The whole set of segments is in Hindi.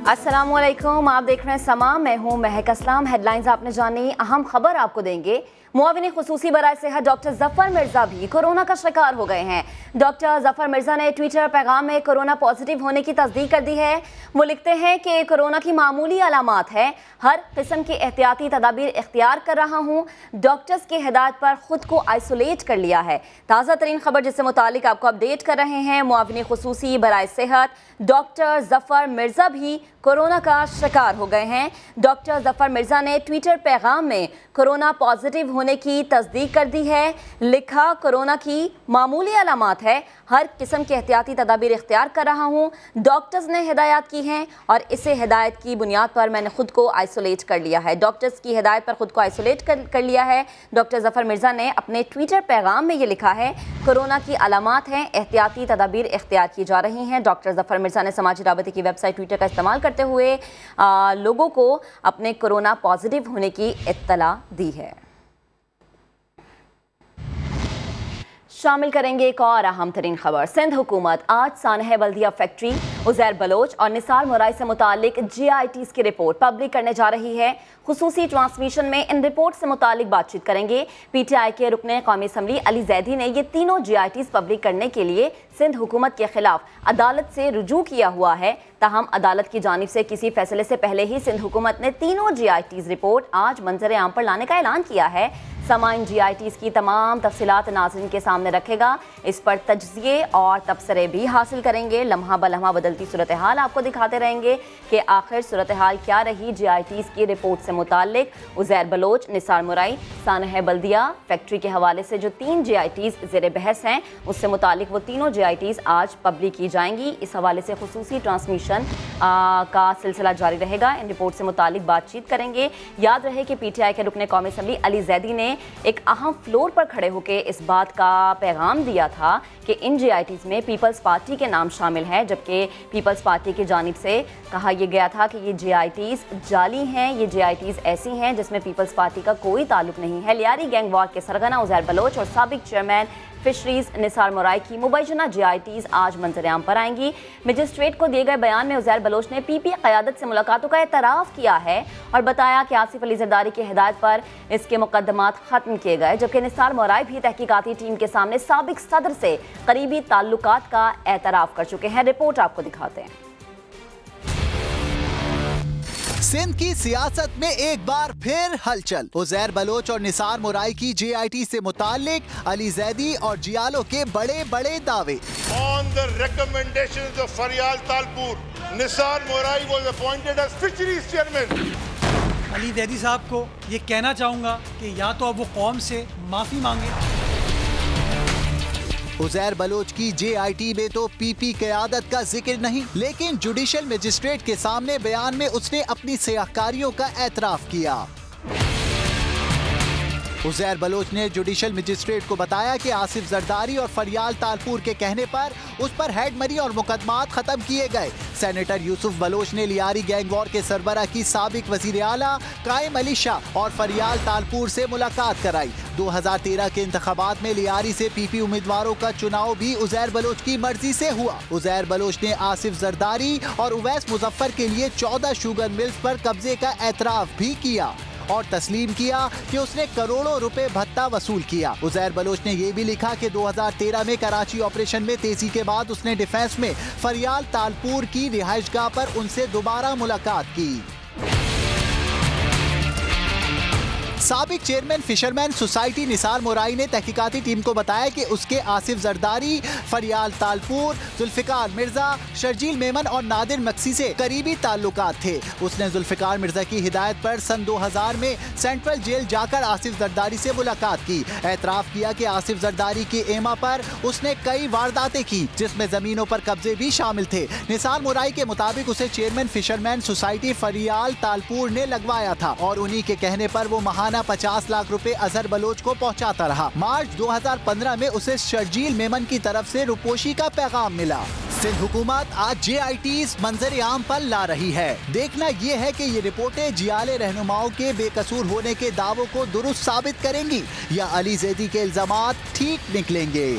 अस्सलामुअलैकुम, आप देख रहे हैं समा। मैं हूं महक असलाम। हेडलाइंस आपने जानी, अहम खबर आपको देंगे। मुआविन खुसूसी बराए सेहत डॉक्टर जफर मिर्जा भी कोरोना का शिकार हो गए हैं। डॉक्टर जफर मिर्जा ने ट्विटर पैगाम में कोरोना पॉजिटिव होने की तस्दीक कर दी है। वो लिखते हैं कि कोरोना की मामूली अलामात है, हर किस्म की एहतियाती तदाबीर इख्तियार कर रहा हूँ। डॉक्टर्स की हिदायत पर खुद को आइसोलेट कर लिया है। ताज़ा तरीन खबर जिससे मुतालिक आपको अपडेट कर रहे हैं। मुआविन खुसूसी बराए सेहत डॉक्टर जफर मिर्जा भी कोरोना का शिकार हो गए हैं। डॉक्टर जफर मिर्जा ने ट्विटर पैगाम में कोरोना पॉजिटिव होने की तस्दीक कर दी है। लिखा, कोरोना की मामूली अलामात है, हर किस्म की एहतियाती तदाबीर इख्तियार कर रहा हूँ। डॉक्टर्स ने हिदायत की हैं और इसे हिदायत की बुनियाद पर मैंने खुद को आइसोलेट कर लिया है। डॉक्टर्स की हिदायत पर खुद को आइसोलेट कर लिया है। डॉक्टर जफर मिर्जा ने अपने ट्विटर पैगाम में ये लिखा है, कोरोना की अलामात हैं, एहतियाती तदाबीर इख्तियार की जा रही हैं। डॉक्टर जफर मिर्जा ने समाजी राबते की वेबसाइट ट्विटर का इस्तेमाल करते हुए लोगों को अपने कोरोना पॉजिटिव होने की इत्तला दी है। शामिल करेंगे एक और अहम तरीन खबर। सिंध हुकूमत आज सानह बल्दिया फैक्ट्री, उज़ैर बलोच और निसार मुराई से मुतालिक GITs की रिपोर्ट पब्लिक करने जा रही है। खुसूसी ट्रांसमिशन में इन रिपोर्ट से मुतालिक बातचीत करेंगे। PTI के रुकने कौमी असम्बली अली जैदी ने ये तीनों GITs पब्लिक करने के लिए सिंध हुकूमत के खिलाफ अदालत से रुजू किया हुआ है। ताहम अदालत की जानिब से किसी फैसले से पहले ही सिंध हुकूमत ने तीनों GITs रिपोर्ट आज मंजर आम पर लाने का ऐलान किया है। समाइन GITs की तमाम तफसीलात नाज़रीन के सामने रखेगा। इस पर तज्ज़िये और तबसरे भी हासिल करेंगे। लम्हा ब लम्हा बदलती सूरत हाल आपको दिखाते रहेंगे कि आखिर सूरत हाल क्या रही GITs की रिपोर्ट से मुतालिक। उज़ैर बलोच, निसार मुराई, सानह बल्दिया फैक्ट्री के हवाले से जो 3 GITs ज़ेर बहस हैं, उससे मुतालिक वो तीनों GITs आज पब्लिक की जाएंगी। इस हवाले से खुसूसी ट्रांसमिशन का सिलसिला जारी रहेगा। इन रिपोर्ट से मुतालिक बातचीत करेंगे। याद रहे कि PTI के रुकने कौमी असम्बली अली जैदी ने एक अहम फ्लोर पर खड़े होकर इस बात का पैगाम दिया था कि इन GITs में पीपल्स पार्टी के नाम शामिल हैं, जबकि पीपल्स पार्टी की जानिब से कहा यह गया था कि ये GITs जाली हैं, ये GITs ऐसी हैं जिसमें पीपल्स पार्टी का कोई ताल्लुक नहीं है। लियारी गैंग वार के सरगना उज़ैर बलोच और साबिक चेयरमैन फिशरीज निसार मुराई की मुबैना GITs आज मंजर आम पर आएंगी। मजिस्ट्रेट को दिए गए बयान में उज़ैर बलोच ने PP क़यादत से मुलाकातों का एतराफ़ किया है और बताया कि आसिफ अली ज़रदारी की हिदायत पर इसके मुकदमात ख़त्म किए गए, जबकि निसार मुराई भी तहकीकाती टीम के सामने साबिक सदर से करीबी ताल्लुकात का एतराफ़ कर चुके हैं। रिपोर्ट आपको दिखाते हैं। सिंध की सियासत में एक बार फिर हलचल। उज़ैर बलोच और निसार मुराई की GIT से मुताल्लिक अली जैदी और जियालो के बड़े बड़े दावे। On the recommendations of Faryal Talpur, Nisar Morai was appointed as fisheries chairman. Ali Zaidi साहब को ये कहना चाहूँगा कि या तो अब वो कौम से माफ़ी मांगे। उज़ैर बलोच की JIT में तो PP क़यादत का जिक्र नहीं, लेकिन जुडिशल मजिस्ट्रेट के सामने बयान में उसने अपनी सियाहकारियों का एतराफ़ किया। उज़ैर बलोच ने जुडिशल मजिस्ट्रेट को बताया कि आसिफ जरदारी और फरियाल तालपुर के कहने पर उस पर हेडमरी और मुकदमात खत्म किए गए। सेनेटर यूसुफ बलोच ने लियारी गैंग वॉर के सरबरा की साबिक वज़ीर आला कायम अली शाह और फरियाल तालपुर से मुलाकात कराई। 2013 के इंतखाबात में लियारी से PP उम्मीदवारों का चुनाव भी उज़ैर बलोच की मर्जी से हुआ। उज़ैर बलोच ने आसिफ जरदारी और उवैस मुजफ्फर के लिए 14 शुगर मिल्स पर कब्जे का एतराफ़ भी किया और तस्लीम किया कि उसने करोड़ों रुपए भत्ता वसूल किया। उज़ैर बलोच ने यह भी लिखा कि 2013 में कराची ऑपरेशन में तेजी के बाद उसने डिफेंस में फरियाल तालपुर की रिहाइशगाह पर उनसे दोबारा मुलाकात की। साबिक चेयरमैन फिशरमैन सोसाइटी निसार मुराई ने तहकीकाती टीम को बताया कि उसके आसिफ जरदारी, फरियाल तालपुर, जुल्फिकार मिर्जा, शर्जील मेमन और नादिर मक्सी से करीबी ताल्लुकात थे। उसने जुल्फिकार मिर्जा की हिदायत पर सन 2000 में सेंट्रल जेल जाकर आसिफ जरदारी से मुलाकात की। एतराफ़ किया कि आसिफ जरदारी की एमा पर उसने कई वारदातें की, जिसमें जमीनों पर कब्जे भी शामिल थे। निसार मुराई के मुताबिक उसे चेयरमैन फिशरमैन सोसाइटी फरियाल तालपुर ने लगवाया था और उन्हीं के कहने पर वो महाना 50 लाख रुपए अजहर बलोच को पहुंचाता रहा। मार्च 2015 में उसे शर्जील मेमन की तरफ से रुपोशी का पैगाम मिला। सिंध हुकूमत आज JITs मंजर आम पर ला रही है। देखना ये है कि ये रिपोर्टें जियाले रहनुमाओं के बेकसूर होने के दावों को दुरुस्त साबित करेंगी या अली जैदी के इल्जामात ठीक निकलेंगे।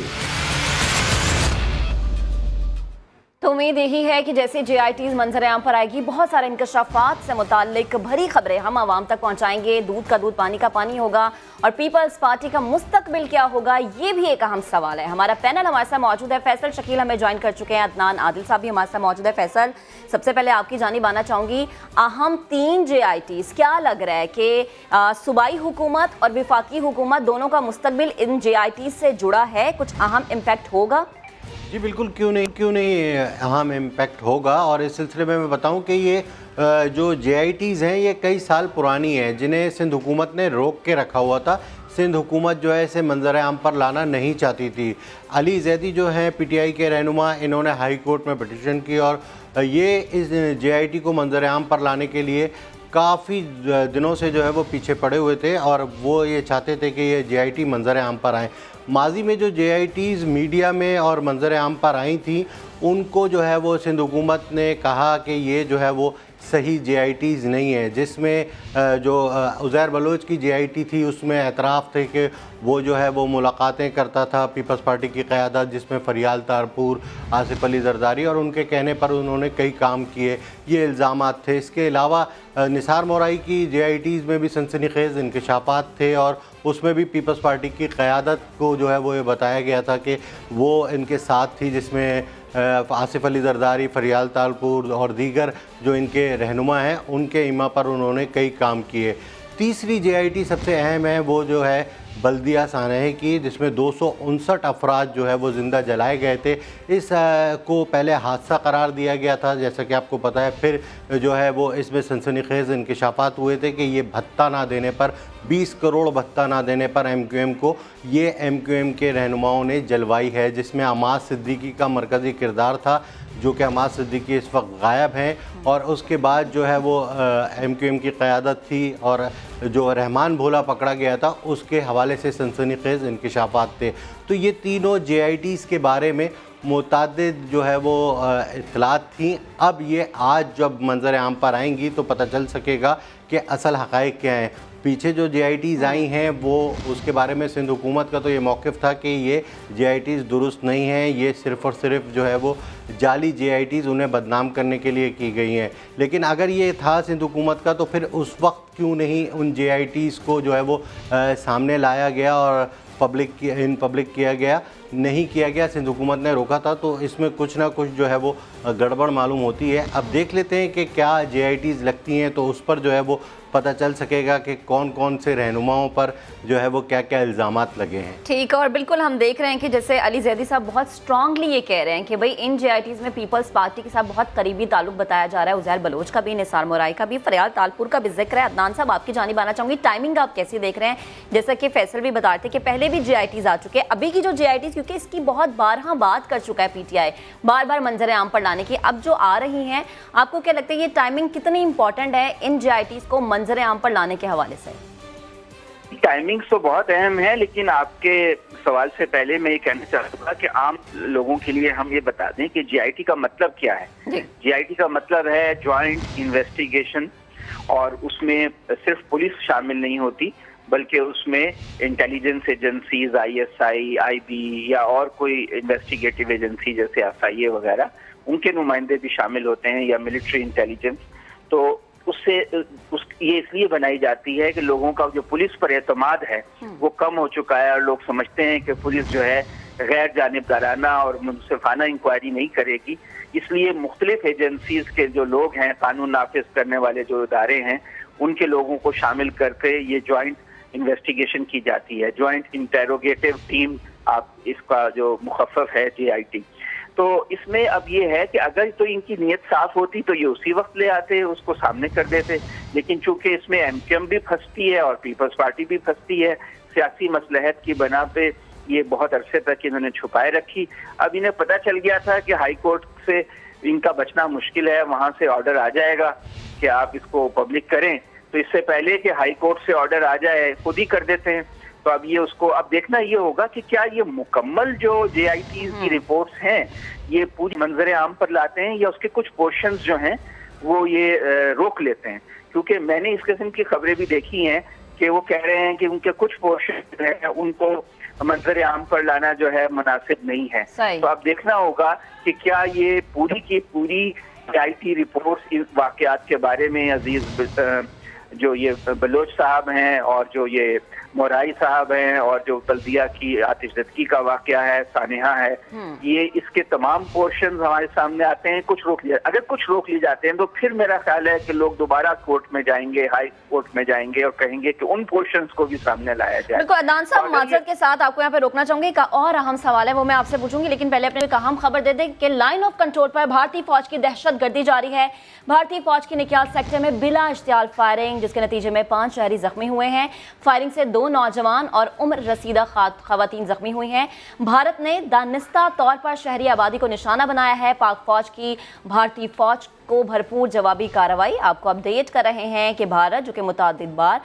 तो उम्मीद यही है कि जैसे JITs मंजर आम पर आएगी, बहुत सारे इंकशाफात से मुताल्लिक भरी खबरें हम आवाम तक पहुंचाएंगे। दूध का दूध पानी का पानी होगा और पीपल्स पार्टी का मुस्तकबिल क्या होगा, ये भी एक अहम सवाल है। हमारा पैनल हमारे साथ मौजूद है। फैसल शकील हमें ज्वाइन कर चुके हैं, अदनान आदिल साहब भी हमारे साथ मौजूद है। फैसल, सबसे पहले आपकी जानिब आना चाहूँगी, अहम 3 JITs, क्या लग रहा है कि सूबाई हुकूमत और विफाकी हुकूमत दोनों का मुस्तकबिल इन JITs से जुड़ा है, कुछ अहम इम्पैक्ट होगा? जी बिल्कुल, क्यों नहीं अहम इम्पैक्ट होगा। और इस सिलसिले में मैं बताऊं कि ये जो JITs हैं ये कई साल पुरानी हैं, जिन्हें सिंध हुकूमत ने रोक के रखा हुआ था। सिंध हुकूमत जो है इसे मंजर आम पर लाना नहीं चाहती थी। अली जैदी जो हैं PTI के रहनुमा, इन्होंने हाई कोर्ट में पिटीशन की और ये इस JIT को मंजर आम पर लाने के लिए काफ़ी दिनों से जो है वो पीछे पड़े हुए थे और वो ये चाहते थे कि ये JIT मंजर आम पर आएँ। माजी में जो JITs मीडिया में और मंजर आम पर आई थी, उनको जो है वो सिंध हुकूमत ने कहा कि ये जो है वो सही JITs नहीं है। जिसमें जो उज़ैर बलोच की JIT थी उसमें एतराफ़ थे कि वो जो है वो मुलाकातें करता था पीपल्स पार्टी की क़यादत, जिसमें फरियाल तारपुर, आसिफ अली जरदारी, और उनके कहने पर उन्होंने कई काम किए, ये इल्ज़ामात थे। इसके अलावा निसार मोराई की JITs में भी सनसनीखेज़ इंकशाफात थे और उसमें भी पीपल्स पार्टी की क़यादत को जो है वो ये बताया गया था कि वो इनके साथ थी, जिसमें आसिफ अली जरदारी, फरियाल तालपुर और दीगर जो इनके रहनुमा हैं, उनके इमा पर उन्होंने कई काम किए। तीसरी JIT सबसे अहम है, वो जो है बल्दिया सानह की, जिसमें 259 अफराद जो है वो ज़िंदा जलाए गए थे। इस को पहले हादसा करार दिया गया था, जैसा कि आपको पता है। फिर जो है वो इसमें सनसनीखेज़ इंकशाफात हुए थे कि ये भत्ता ना देने पर, 20 करोड़ भत्ता ना देने पर MQM को, ये MQM के रहनुमाओं ने जलवाई है, जिसमें अमाद सिद्दीकी का मरकज़ी किरदार था, जो कि अमाद सिद्दीकी इस वक्त गायब हैं। और उसके बाद जो है वो MQM की क़यादत थी और जो रहमान भोला पकड़ा गया था, उसके हवाले से सनसनीखेज़ इंकशाफात थे। तो ये तीनों JITs के बारे में मुतादिद जो है वो इत्तलात थी। अब ये आज जब मंजर आम पर आएंगी तो पता चल सकेगा कि असल हक़ाइक़ क्या हैं। पीछे जो JITs आई हैं वो उसके बारे में सिंध हुकूमत का तो ये मौक़िफ़ था कि ये JITs दुरुस्त नहीं हैं, ये सिर्फ़ और सिर्फ जो है वो जाली JITs उन्हें बदनाम करने के लिए की गई हैं। लेकिन अगर ये था सिंध हुकूमत का, तो फिर उस वक्त क्यों नहीं उन JITs को जो है वो सामने लाया गया और पब्लिक किया गया? नहीं किया गया, सिंध हुकूमत ने रोका था। तो इसमें कुछ ना कुछ जो है वो गड़बड़ मालूम होती है। अब देख लेते हैं कि क्या JITs लगती हैं, तो उस पर जो है वो पता चल सकेगा कि कौन कौन से रहनुमाओं पर जो है वो क्या क्या इल्ज़ामात लगे हैं। ठीक है, और बिल्कुल हम देख रहे हैं कि जैसे अली जैदी साहब बहुत स्ट्रांगली ये कह रहे हैं कि भाई इन JITs में पीपल्स पार्टी के साथ बहुत करीबी ताल्लुक बताया जा रहा है। उज़ैर बलोच का भी, निसार मोराई का भी, फरियाल तालपुर का भी जिक्र है। अदनान साहब, आपकी जानिब आना चाहूँगी, टाइमिंग आप कैसी देख रहे हैं? जैसा कि फैसल भी बता रहे थे कि पहले भी JITs आ चुके हैं, अभी की जो JITs, क्योंकि इसकी बहुत बारहा बात कर चुका है PTI बार बार मंजर आम पर लाने की, अब जो आ रही हैं, आपको क्या लगता है ये टाइमिंग कितनी इंपॉर्टेंट है इन JITs को मंजर आम पर लाने के हवाले से? टाइमिंग तो बहुत अहम है, लेकिन आपके सवाल से पहले मैं ये कहना चाहूँगा कि आम लोगों के लिए हम ये बता दें कि JIT का मतलब क्या है। JIT का मतलब है ज्वाइंट इन्वेस्टिगेशन, और उसमें सिर्फ पुलिस शामिल नहीं होती, बल्कि उसमें इंटेलिजेंस एजेंसीज, ISI, IB या और कोई इन्वेस्टिगेटिव एजेंसी जैसे SIA वगैरह, उनके नुमाइंदे भी शामिल होते हैं, या मिलिट्री इंटेलिजेंस। तो ये इसलिए बनाई जाती है कि लोगों का जो पुलिस पर एतमाद है वो कम हो चुका है, और लोग समझते हैं कि पुलिस जो है गैर जानिबदाराना और मुनसिफाना इंक्वायरी नहीं करेगी। इसलिए मुख्तलिफ एजेंसीज के जो लोग हैं, कानून नाफिज करने वाले जो इदारे हैं, उनके लोगों को शामिल करके ये ज्वाइंट इन्वेस्टिगेशन की जाती है। ज्वाइंट इंटेरोगेटिव टीम, आप इसका जो मुखफ़्फ़ है JIT। तो इसमें अब ये है कि अगर तो इनकी नीयत साफ होती तो ये उसी वक्त ले आते, उसको सामने कर देते। लेकिन चूंकि इसमें MQM भी फंसती है और पीपल्स पार्टी भी फंसती है, सियासी मसलहत की बना पे ये बहुत अरसे तक इन्होंने छुपाए रखी। अब इन्हें पता चल गया था कि हाई कोर्ट से इनका बचना मुश्किल है, वहां से ऑर्डर आ जाएगा कि आप इसको पब्लिक करें। तो इससे पहले कि हाई कोर्ट से ऑर्डर आ जाए, खुद ही कर देते हैं। तो अब ये उसको अब देखना ये होगा कि क्या ये मुकम्मल जो JITs की रिपोर्ट्स हैं ये पूरी मंजर आम पर लाते हैं, या उसके कुछ पोर्शंस जो हैं वो ये रोक लेते हैं। क्योंकि मैंने इस किस्म की खबरें भी देखी हैं कि वो कह रहे हैं कि उनके कुछ पोर्शन हैं उनको मंजर आम पर लाना जो है मुनासिब नहीं है। तो अब देखना होगा कि क्या ये पूरी की पूरी JIT रिपोर्ट्स इस वाकयात के बारे में, अजीज जो ये बलोच साहब हैं और जो ये मोराई साहब हैं और जो बल्दिया की आतिशदगी का वाकया है, सानेहा है, ये इसके तमाम पोर्शन हमारे सामने आते हैं। कुछ रोक लिया, अगर कुछ रोक लिए जाते हैं तो फिर मेरा ख्याल है कि लोग दोबारा कोर्ट में जाएंगे, हाई कोर्ट में जाएंगे और कहेंगे कि उन पोर्शन को भी सामने लाया जाए। बिल्कुल अदनान साहब, माजरत के साथ आपको यहाँ पे रोकना चाहूंगी, एक और अहम सवाल है वो मैं आपसे पूछूंगी, लेकिन पहले अपने एक अहम खबर दे दें कि लाइन ऑफ कंट्रोल पर भारतीय फौज की दहशतगर्दी जारी है। भारतीय फौज की निक्याल सेक्टर में बिला इश्तियाल फायरिंग, जिसके नतीजे में 5 शहरी जख्मी हुए हैं। फायरिंग से 2 नौजवान और उम्र रसीदा खवातीन जख्मी हुई हैं। भारत ने दानिस्ता तौर पर शहरी आबादी को निशाना बनाया है। पाक फौज की भारतीय फौज को भरपूर जवाबी कार्रवाई। आपको अपडेट कर रहे हैं कि भारत, जो कि मुतअद्दिद बार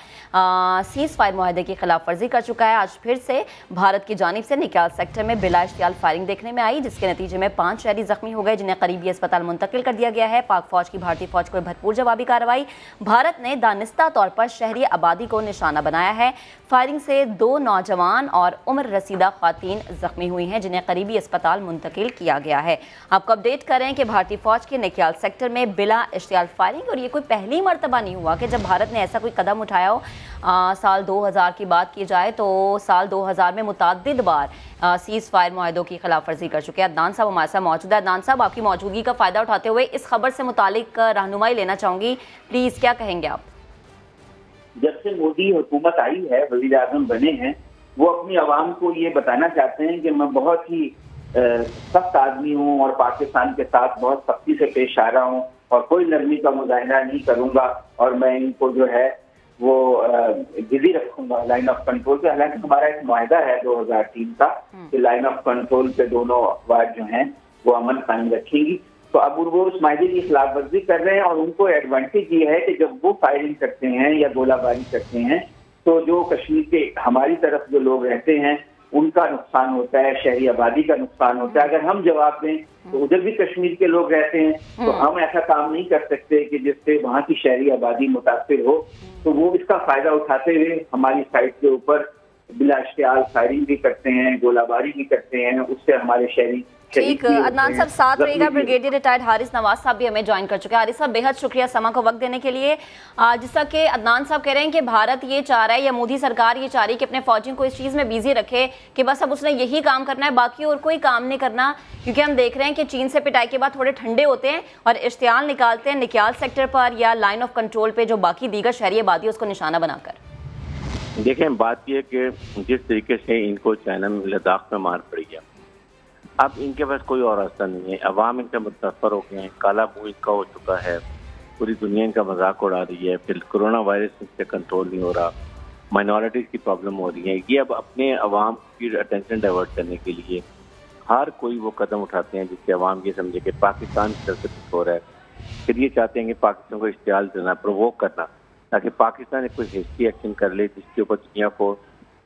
सीज फायर मुआहदे की खिलाफ वर्जी कर चुका है, आज फिर से भारत की जानिब से निक्याल सेक्टर में बिला इश्तियाल फायरिंग देखने में आई, जिसके नतीजे में 5 शहरी जख्मी हो गए, जिन्हें करीबी अस्पताल मुंतकिल कर दिया गया है। पाक फौज की भारतीय फौज को भरपूर जवाबी कार्रवाई। भारत ने दानिस्ता तौर पर शहरी आबादी को निशाना बनाया है। फायरिंग से 2 नौजवान और उम्र रसीदा खातून जख्मी हुई हैं, जिन्हें करीबी अस्पताल मुंतकिल किया गया है। आपको अपडेट करें कि भारतीय फौज के निक्याल सेक्टर में बिला इश्तियाल फायरिंग, और ये कोई पहली मर्तबा नहीं हुआ कि जब भारत ने ऐसा कोई कदम उठाया हो। साल 2000 की बात की जाए तो साल 2000 में मुतअद्दिद बार सीज फायर मुआहदों की खिलाफ वर्जी कर चुके हैं। अदनान साहब हमारे साथ मौजूद है। अदनान साहब, आपकी मौजूदगी का फ़ायदा उठाते हुए इस खबर से मुतालिक रहनुमाई लेना चाहूँगी, प्लीज़ क्या कहेंगे आप? जब से मोदी हुकूमत आई है, वज़ीर आज़म बने हैं, वो अपनी आवाम को ये बताना चाहते हैं कि मैं बहुत ही सख्त आदमी हूँ और पाकिस्तान के साथ बहुत सख्ती से पेश आ रहा हूँ और कोई नरमी का मुजाहिरा नहीं करूँगा और मैं इनको जो है वो बिजी रखूंगा लाइन ऑफ कंट्रोल पे। हालांकि हमारा एक मुआहदा है 2003 का कि लाइन ऑफ कंट्रोल पे दोनों अफवाज जो हैं वो अमन कायम रखेंगी। तो अब वो उस मायदे की खिलाफ वर्जी कर रहे हैं और उनको एडवांटेज ये है कि जब वो फायरिंग करते हैं या गोलाबारी करते हैं तो जो कश्मीर के हमारी तरफ जो लोग रहते हैं उनका नुकसान होता है, शहरी आबादी का नुकसान होता है। अगर हम जवाब दें तो उधर भी कश्मीर के लोग रहते हैं, तो हम ऐसा काम नहीं कर सकते कि जिससे वहाँ की शहरी आबादी मुतासिर हो। तो वो इसका फायदा उठाते हुए हमारी साइड के ऊपर बिला इश्तियाल फायरिंग भी करते हैं, गोलाबारी भी करते हैं, उससे हमारे शहरी। ठीक, अदनान साहब साथ रहिएगा। ब्रिगेडियर रिटायर्ड हारिस नवाज साहब भी हमें ज्वाइन कर चुके हैं। हारिस साहब, बेहद शुक्रिया समा को वक्त देने के लिए। जैसा कि अदनान साहब कह रहे हैं कि भारत ये चाह रहा है या मोदी सरकार ये चाह रही है कि अपने फौजियों को इस चीज़ में बिजी रखे कि बस अब उसने यही काम करना है, बाकी और कोई काम नहीं करना, क्योंकि हम देख रहे हैं कि चीन से पिटाई के बाद थोड़े ठंडे होते हैं और इश्तियाल निकालते हैं निक्याल सेक्टर पर या लाइन ऑफ कंट्रोल पर जो बाकी दीगर शहरी आबादी उसको निशाना बनाकर। देखें, बात यह कि जिस तरीके से इनको चाइना में लद्दाख में मार पड़ी है, अब इनके पास कोई और रास्ता नहीं है। अवाम इनसे मुतनफ़र हो गए हैं, काला मुँह इनका हो चुका है, पूरी दुनिया इनका मजाक उड़ा रही है, फिर कोरोना वायरस इनसे कंट्रोल नहीं हो रहा, माइनॉरिटीज़ की प्रॉब्लम हो रही है। ये अब अपने अवाम की अटेंशन डाइवर्ट करने के लिए हर कोई वो कदम उठाते हैं जिससे अवाम ये समझे कि पाकिस्तान की तरफ से कुछ हो रहा है। फिर ये चाहते हैं कि पाकिस्तान को इश्तियाल देना, प्रोवोक करना, ताकि पाकिस्तान एक कोई हिस्ट्री एक्शन कर ले जिसके ऊपर दुनिया को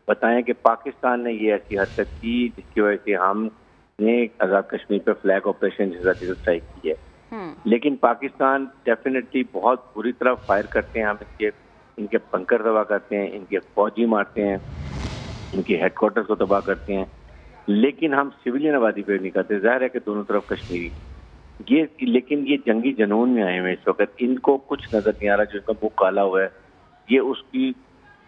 बताएं कि पाकिस्तान ने ये ऐसी हरकत की जिसकी वजह से हमने आज़ाद कश्मीर पर फ्लैग ऑपरेशन जैसा स्ट्राइक की है। लेकिन पाकिस्तान डेफिनेटली बहुत बुरी तरह फायर करते हैं। हम इनके बंकर तबाह करते हैं, इनके फौजी मारते हैं, इनके हेडक्वार्टर्स को तबाह करते हैं, लेकिन हम सिविलियन आबादी पे नहीं करते। जाहिर है कि दोनों तरफ कश्मीरी लेकिन ये जंगी जनून में आए हुए इस वक्त, इनको कुछ नजर नहीं आ रहा। जो इनका मुँह काला हुआ है, ये उसकी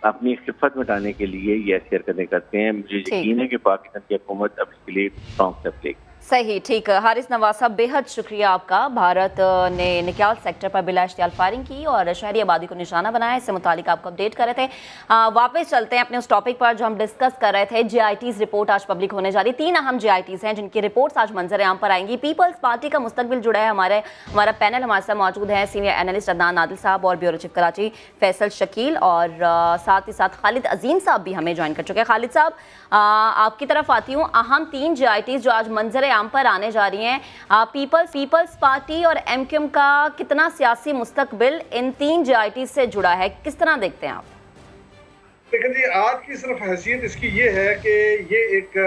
अपनी खिफत मिटाने के लिए ये ऐसी हरकतें करते हैं। मुझे यकीन है कि पाकिस्तान की हुकूमत अब इसके लिए स्ट्रॉन्ग स्टेप लेगी। सही, ठीक। हारिस नवाज साहब, बेहद शुक्रिया आपका। भारत ने निक्याल सेक्टर पर बिला इश्तियाल फायरिंग की और शहरी आबादी को निशाना बनाया, इससे मुतालिक आपको अपडेट कर रहे थे। वापस चलते हैं अपने उस टॉपिक पर जो हम डिस्कस कर रहे थे। JIT's रिपोर्ट आज पब्लिक होने जा रही है। 3 अहम JIT's हैं जिनकी रिपोर्ट्स आज मंजर आम पर आएंगी। पीपल्स पार्टी का मुस्तकबिल जुड़ा है। हमारा पैनल हमारे साथ मौजूद है, सीनियर एनालिस्ट अदनान आदिल साहब और ब्यूरो चीफ कराची फैसल शकील, और साथ ही साथ खालिद अजीम साहब भी हमें ज्वाइन कर चुके हैं। खालिद साहब, आपकी तरफ आती हूँ। अहम 3 JIT's जो आज मंजर आम पर आने जा रही हैं, पीपल्स पार्टी और MQM का कितना सियासी मुस्तकबिल इन 3 JIT's से जुड़ा है, किस तरह देखते हैं आप? लेकिन जी आज की सिर्फ हैसियत इसकी ये है कि ये एक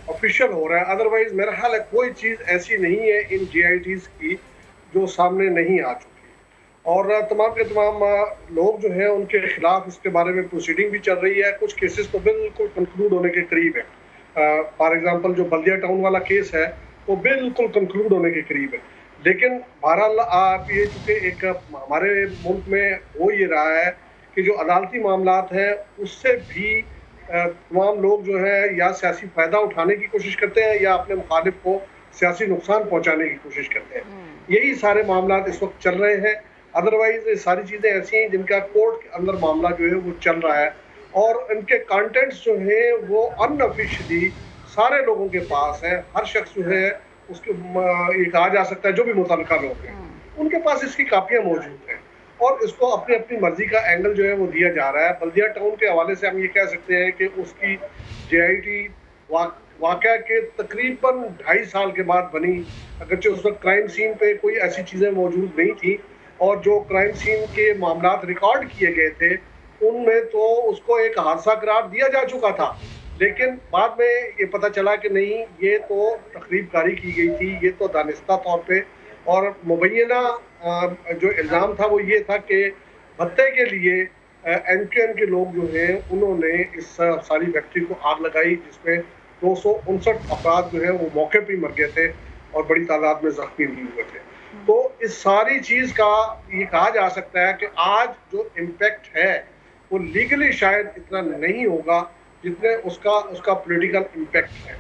ऑफिशियल हो रहा है, अदरवाइज मेरा ख्याल है कोई चीज़ ऐसी नहीं है इन JIT's की जो सामने नहीं आ चुकी। और तमाम के तमाम लोग जो हैं उनके खिलाफ इसके बारे में प्रोसीडिंग भी चल रही है। कुछ केसेस तो बिल्कुल कंक्लूड होने के करीब है। फॉर एग्जांपल जो बल्दिया टाउन वाला केस है वो बिल्कुल कंक्लूड होने के करीब है। लेकिन बहरहाल आप ये चूँकि एक हमारे मुल्क में हो ये रहा है कि जो अदालती मामलात हैं उससे भी तमाम लोग जो है या सियासी फ़ायदा उठाने की कोशिश करते हैं या अपने मुखालिफ को सियासी नुकसान पहुंचाने की कोशिश करते हैं। यही सारे मामलात इस वक्त चल रहे हैं। अदरवाइज ये सारी चीज़ें ऐसी हैं जिनका कोर्ट के अंदर मामला जो है वो चल रहा है और इनके कंटेंट्स जो हैं वो अनऑफिशियली सारे लोगों के पास है। हर शख्स जो है उसके ये कहा जा सकता है जो भी मुतल्लिका लोग हैं उनके पास इसकी कापियाँ मौजूद हैं और इसको अपनी अपनी मर्जी का एंगल जो है वो दिया जा रहा है। बल्दिया टाउन के हवाले से हम ये कह सकते हैं कि उसकी JIT वाक़या के तकरीबन 2.5 साल के बाद बनी। अगरचे उस वक्त क्राइम सीन पे कोई ऐसी चीज़ें मौजूद नहीं थी और जो क्राइम सीन के मामलात रिकॉर्ड किए गए थे उनमें तो उसको एक हादसा करार दिया जा चुका था। लेकिन बाद में ये पता चला कि नहीं, ये तो तकरीबकारी की गई थी, ये तो दानिस्ता तौर पे और मुबैना जो इल्ज़ाम था वो ये था कि भत्ते के लिए MKN के लोग जो हैं उन्होंने इस सारी फैक्ट्री को आग लगाई जिसमें 259 अफराद जो है वो मौके पर ही मर गए थे और बड़ी तादाद में जख्मी भी हुए थे। तो इस सारी चीज़ का ये कहा जा सकता है कि आज जो इम्पैक्ट है वो लीगली शायद इतना नहीं होगा जितने उसका पॉलिटिकल इम्पैक्ट है।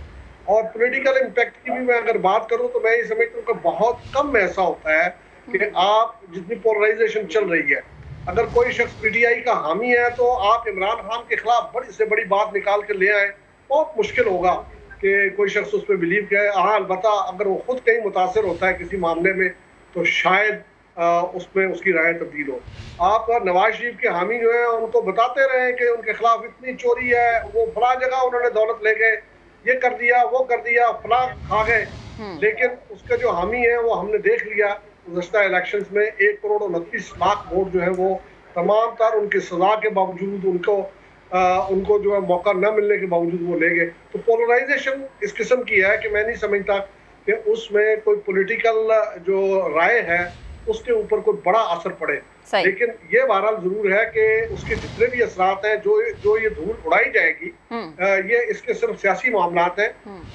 और पॉलिटिकल इम्पैक्ट की भी मैं अगर बात करूं तो मैं ये समझता हूँ कि बहुत कम ऐसा होता है कि आप जितनी पोलराइजेशन चल रही है, अगर कोई शख्स PTI का हामी है तो आप इमरान खान के खिलाफ बड़ी से बड़ी बात निकाल कर ले आए, बहुत मुश्किल होगा कि कोई शख्स उस पर बिलीव करे। हाँ, अलबत्ता अगर वो खुद कहीं मुतासर होता है किसी मामले में तो शायद उसमें उसकी राय तब्दील हो। आप नवाज शरीफ के हामी जो है उनको बताते रहे कि उनके खिलाफ इतनी चोरी है, वो फला जगह उन्होंने दौलत ले गए, ये कर दिया, वो कर दिया, फला खा गए, लेकिन उसके जो हामी है वो हमने देख लिया गुज़श्ता इलेक्शंस में 1 करोड़ 29 लाख वोट जो है वो तमाम तर उनकी सजा के बावजूद उनको जो है मौका न मिलने के बावजूद वो ले गए। तो पोलराइजेशन इस किस्म की है कि मैं नहीं समझता कि उसमें कोई पॉलिटिकल जो राय है उसके ऊपर कोई बड़ा असर पड़े। लेकिन ये बहरहाल जरूर है कि उसके जितने भी असरात हैं जो ये धूल उड़ाई जाएगी ये इसके सिर्फ सियासी मामलात हैं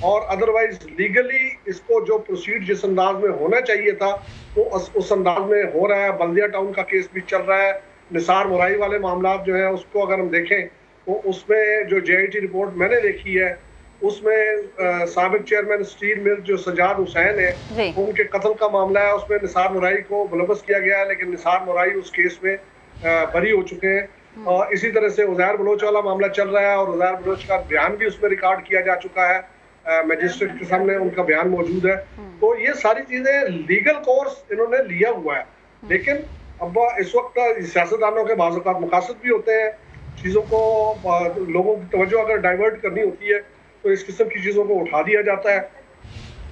और अदरवाइज लीगली इसको जो प्रोसीड जिस अंदाज में होना चाहिए था वो उस अंदाज में हो रहा है। बल्दिया टाउन का केस भी चल रहा है। निसार मुराई वाले मामलात जो है उसको अगर हम देखें तो उसमें जो JIT रिपोर्ट मैंने देखी है उसमें साबिक चेयरमैन स्टील मिल जो सजाद हुसैन है उनके कत्ल का मामला है, उसमें निसार मुराई को मुलव्वस किया गया है लेकिन निसार मुराई उस केस में बरी हो चुके हैं। और इसी तरह से उज़ैर बलोच वाला मामला चल रहा है और उज़ैर बलोच का बयान भी उसमें रिकॉर्ड किया जा चुका है, मजिस्ट्रेट के सामने उनका बयान मौजूद है। तो ये सारी चीज़ें लीगल कोर्स इन्होंने लिया हुआ है। लेकिन अब इस वक्त सियासतदानों के बाज़ औक़ात मकासद भी होते हैं, चीज़ों को लोगों की तवज्जो अगर डाइवर्ट करनी होती है तो इस किस्म की चीज़ों को उठा दिया जाता है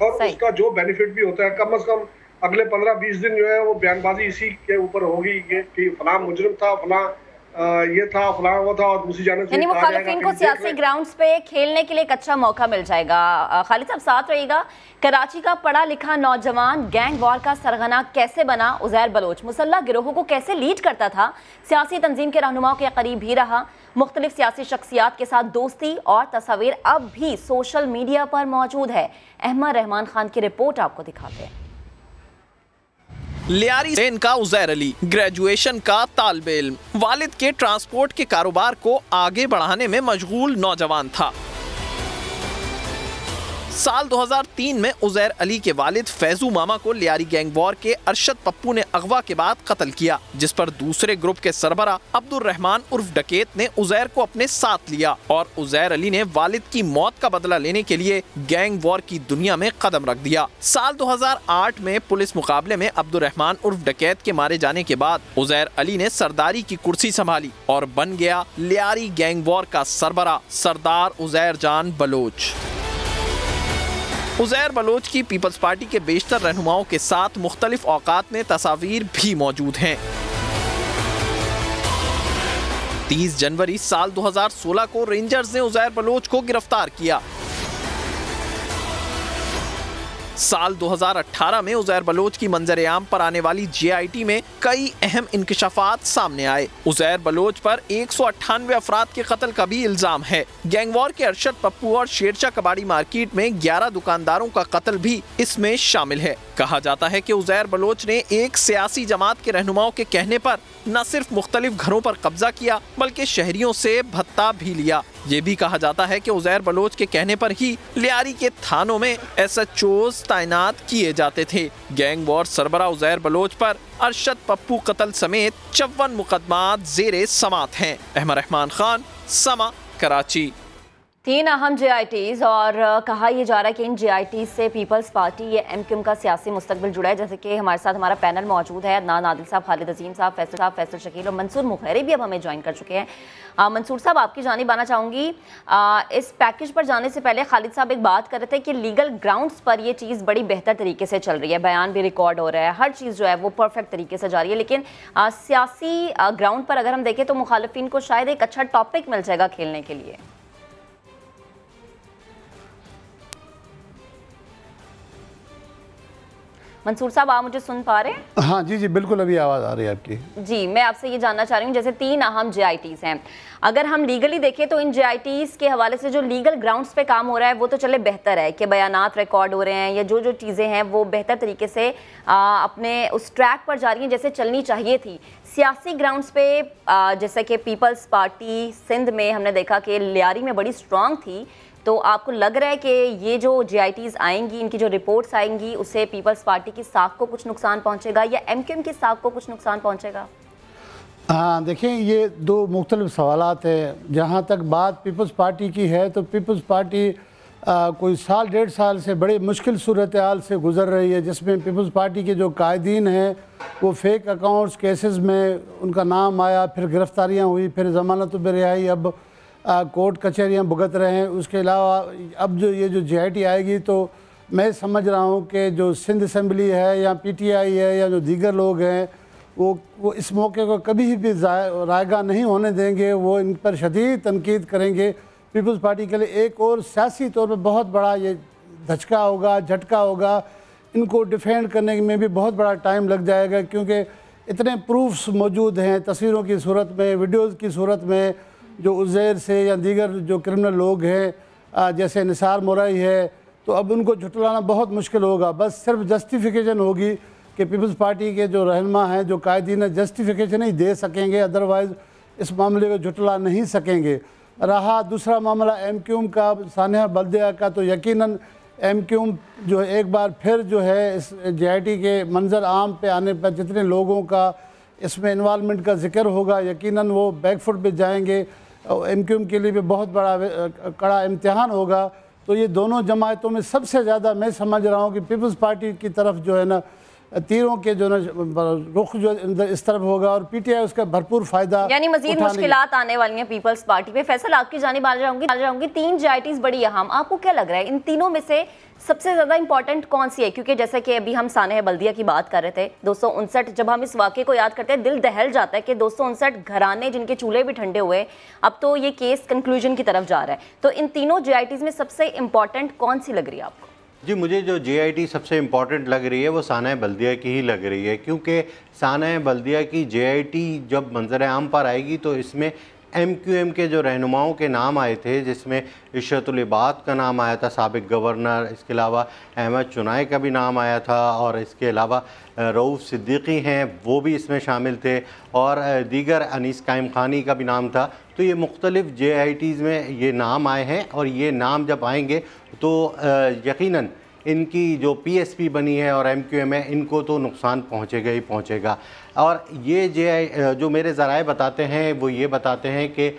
और उसका जो बेनिफिट भी होता है कम से कम अगले 15-20 दिन जो है वो बयानबाजी इसी के ऊपर होगी कि फलां मुजरिम था, फलां ये था, फलां वो था और दूसरी जानिब यानी मुखालिफिन को सियासी ग्राउंड्स पे खेलने के लिए एक अच्छा मौका मिल जाएगा। खालिद साहब साथ रहिएगा। कराची का पढ़ा लिखा नौजवान गैंग वॉर का सरगना कैसे बना? उज़ैर बलोच मुसल्लह गिरोहों को कैसे लीड करता था, सियासी तंजीम के रहनुमाओं के करीब भी रहा, मुख्तलिफ सियासी शख्सियात के साथ दोस्ती और तस्वीर अब भी सोशल मीडिया पर मौजूद है। अहमद रहमान खान की रिपोर्ट आपको दिखाते हैं। लियारी से इनका उज़ैर अली ग्रेजुएशन का तालिबे इल्म, वालिद के ट्रांसपोर्ट के कारोबार को आगे बढ़ाने में मशगूल नौजवान था। साल 2003 में उज़ैर अली के वालिद फैजू मामा को लियारी गैंग वॉर के अरशद पप्पू ने अगवा के बाद कत्ल किया, जिस पर दूसरे ग्रुप के सरबरा अब्दुल रहमान उर्फ डकैत ने उज़ैर को अपने साथ लिया और उज़ैर अली ने वालिद की मौत का बदला लेने के लिए गैंग वॉर की दुनिया में कदम रख दिया। साल 2008 में पुलिस मुकाबले में अब्दुल रहमान उर्फ डकैत के मारे जाने के बाद उज़ैर अली ने सरदारी की कुर्सी संभाली और बन गया लियारी गैंग वॉर का सरबरा सरदार उज़ैर जान बलोच। उज़ैर बलोच की पीपल्स पार्टी के बेशतर रहनुमाओं के साथ मुख्तलिफ औकात में तस्वीर भी मौजूद हैं। 30 जनवरी साल 2016 को रेंजर्स ने उज़ैर बलोच को गिरफ्तार किया। साल 2018 में उजैर बलोच की मंजर-ए-आम पर आने वाली JIT में कई अहम इंकशाफात सामने आए। उजैर बलोच पर 198 अफराद के कत्ल का भी इल्जाम है। गैंगवॉर के अरशद पप्पू और शेरशाह कबाड़ी मार्केट में 11 दुकानदारों का कत्ल भी इसमें शामिल है। कहा जाता है कि उजैर बलोच ने एक सियासी जमात के रहनुमाओं के कहने पर न सिर्फ मुख्तलिफ घरों पर कब्जा किया बल्कि शहरियों से भत्ता भी लिया। ये भी कहा जाता है कि उजैर बलोच के कहने पर ही लियारी के थानों में SHOs तैनात किए जाते थे। गैंग वॉर सरबरा उजैर बलोच पर अरशद पप्पू कत्ल समेत 54 मुकदमात ज़ेरे समात हैं। अहमद रहमान खान, समा, कराची। 3 अहम JITs और कहा यह जा रहा है कि इन JITs से पीपल्स पार्टी या MQM का सियासी मुस्तकबिल जुड़ा है। जैसे कि हमारे साथ हमारा पैनल मौजूद है, अदनान आदिल साहब, खालिद अजीम साहब, फैसल शकील और मंसूर मुखैरी भी अब हमें ज्वाइन कर चुके हैं। मंसूर साहब, आपकी जानिब आना चाहूँगी। इस पैकेज पर जाने से पहले खालिद साहब एक बात कर रहे थे कि लीगल ग्राउंड्स पर यह चीज़ बड़ी बेहतर तरीके से चल रही है, बयान भी रिकॉर्ड हो रहा है, हर चीज़ जो है वो परफेक्ट तरीके से जा रही है। लेकिन सियासी ग्राउंड पर अगर हम देखें तो मुखालिफिन को शायद एक अच्छा टॉपिक मिल जाएगा खेलने के लिए। मंसूर साहब, आप मुझे सुन पा रहे हैं? हाँ जी जी बिल्कुल, अभी आवाज़ आ रही है आपकी। जी, मैं आपसे ये जानना चाह रही हूँ, जैसे 3 अहम JITs हैं, अगर हम लीगली देखें तो इन JITs के हवाले से जो लीगल ग्राउंड्स पे काम हो रहा है वो तो चले बेहतर है कि बयानात रिकॉर्ड हो रहे हैं या जो चीज़ें हैं वो बेहतर तरीके से अपने उस ट्रैक पर जा रही हैं जैसे चलनी चाहिए थी। सियासी ग्राउंड्स पे जैसे कि पीपल्स पार्टी सिंध में हमने देखा कि लियारी में बड़ी स्ट्रॉन्ग थी, तो आपको लग रहा है कि ये जो JITs आएंगी, इनकी जो रिपोर्ट्स आएंगी, उससे पीपल्स पार्टी की साख को कुछ नुकसान पहुंचेगा या MQM की साख को कुछ नुकसान पहुंचेगा? हाँ, देखें, ये 2 मुख्तलिफ सवालात हैं। जहाँ तक बात पीपल्स पार्टी की है तो पीपल्स पार्टी कोई साल 1.5 साल से बड़ी मुश्किल सूरत हाल से गुजर रही है, जिसमें पीपल्स पार्टी के जो कायदीन हैं वो फेक अकाउंट्स केसेस में उनका नाम आया, फिर गिरफ्तारियाँ हुई, फिर ज़मानत पर रिहाई, अब कोर्ट कचहरियाँ भुगत रहे हैं। उसके अलावा अब जो ये जो JIT आएगी तो मैं समझ रहा हूँ कि जो सिंध असम्बली है या PTI है या जो दीगर लोग हैं वो इस मौके को कभी भी रायगा नहीं होने देंगे। वो इन पर शदीद तनकीद करेंगे। पीपल्स पार्टी के लिए एक और सियासी तौर पर बहुत बड़ा ये धचका होगा, झटका होगा। इनको डिफेंड करने में भी बहुत बड़ा टाइम लग जाएगा, क्योंकि इतने प्रूफ्स मौजूद हैं तस्वीरों की सूरत में, वीडियोज़ की सूरत में, जो उज़ैर से या दीगर जो क्रिमिनल लोग हैं जैसे निसार मोराई है, तो अब उनको झुटलाना बहुत मुश्किल होगा। बस सिर्फ जस्टिफिकेशन होगी कि पीपल्स पार्टी के जो रहनुमा हैं, जो कायदीन है, जस्टिफिकेशन ही दे सकेंगे, अदरवाइज़ इस मामले को झुटला नहीं सकेंगे। रहा दूसरा मामला MQM का, सानिया बल्दिया का, तो यकीनन MQM जो है एक बार फिर जो है इस JIT के मंजर आम पे आने पर जितने लोगों का इसमें इन्वॉल्वमेंट का जिक्र होगा, यकीनन वो बैकफुट पे जाएंगे। MQM के लिए भी बहुत बड़ा कड़ा इम्तिहान होगा। तो ये दोनों जमातों में सबसे ज़्यादा मैं समझ रहा हूँ कि पीपल्स पार्टी की तरफ जो है ना तीरों के जो रुख जो इस तरफ होगा और PTI उसका भरपूर फायदा, यानी मजीद मुश्किलात आने वाली हैं पीपल्स पार्टी पे। फैसल, आपकी जानिब आ जाऊंगी। 3 JITs बड़ी अहम, आपको क्या लग रहा है इन तीनों में से सबसे ज़्यादा इंपॉर्टेंट कौन सी है? क्योंकि जैसे कि अभी हम सानह बल्दिया की बात कर रहे थे, 259, जब हम इस वाक़े को याद करते हैं दिल दहल जाता है कि 259 घराने जिनके चूल्हे भी ठंडे हुए, अब तो ये केस कंक्लूजन की तरफ जा रहा है। तो इन तीनों JITs में सबसे इंपॉर्टेंट कौन सी लग रही है आपको? जी, मुझे जो JIT सबसे इम्पॉर्टेंट लग रही है वो सानह बल्दिया की ही लग रही है, क्योंकि सानह बल्दिया की JIT जब मंजर आम पर आएगी तो इसमें MQM के जो रहनुमाओं के नाम आए थे, जिसमें इशरतुल इबाद का नाम आया था, साबिक गवर्नर, इसके अलावा अहमद चुनाई का भी नाम आया था, और इसके अलावा रऊफ़ सिद्दीकी हैं वो भी इसमें शामिल थे, और दीगर अनीस कायम खानी का भी नाम था। तो ये मुख्तलिफ़ JITs में ये नाम आए हैं, और ये नाम जब आएंगे तो यकीनन इनकी जो PSP बनी है और MQM है, इनको तो नुकसान पहुँचेगा ही पहुँचेगा। और ये जो मेरे ज़राए बताते हैं वो ये बताते हैं कि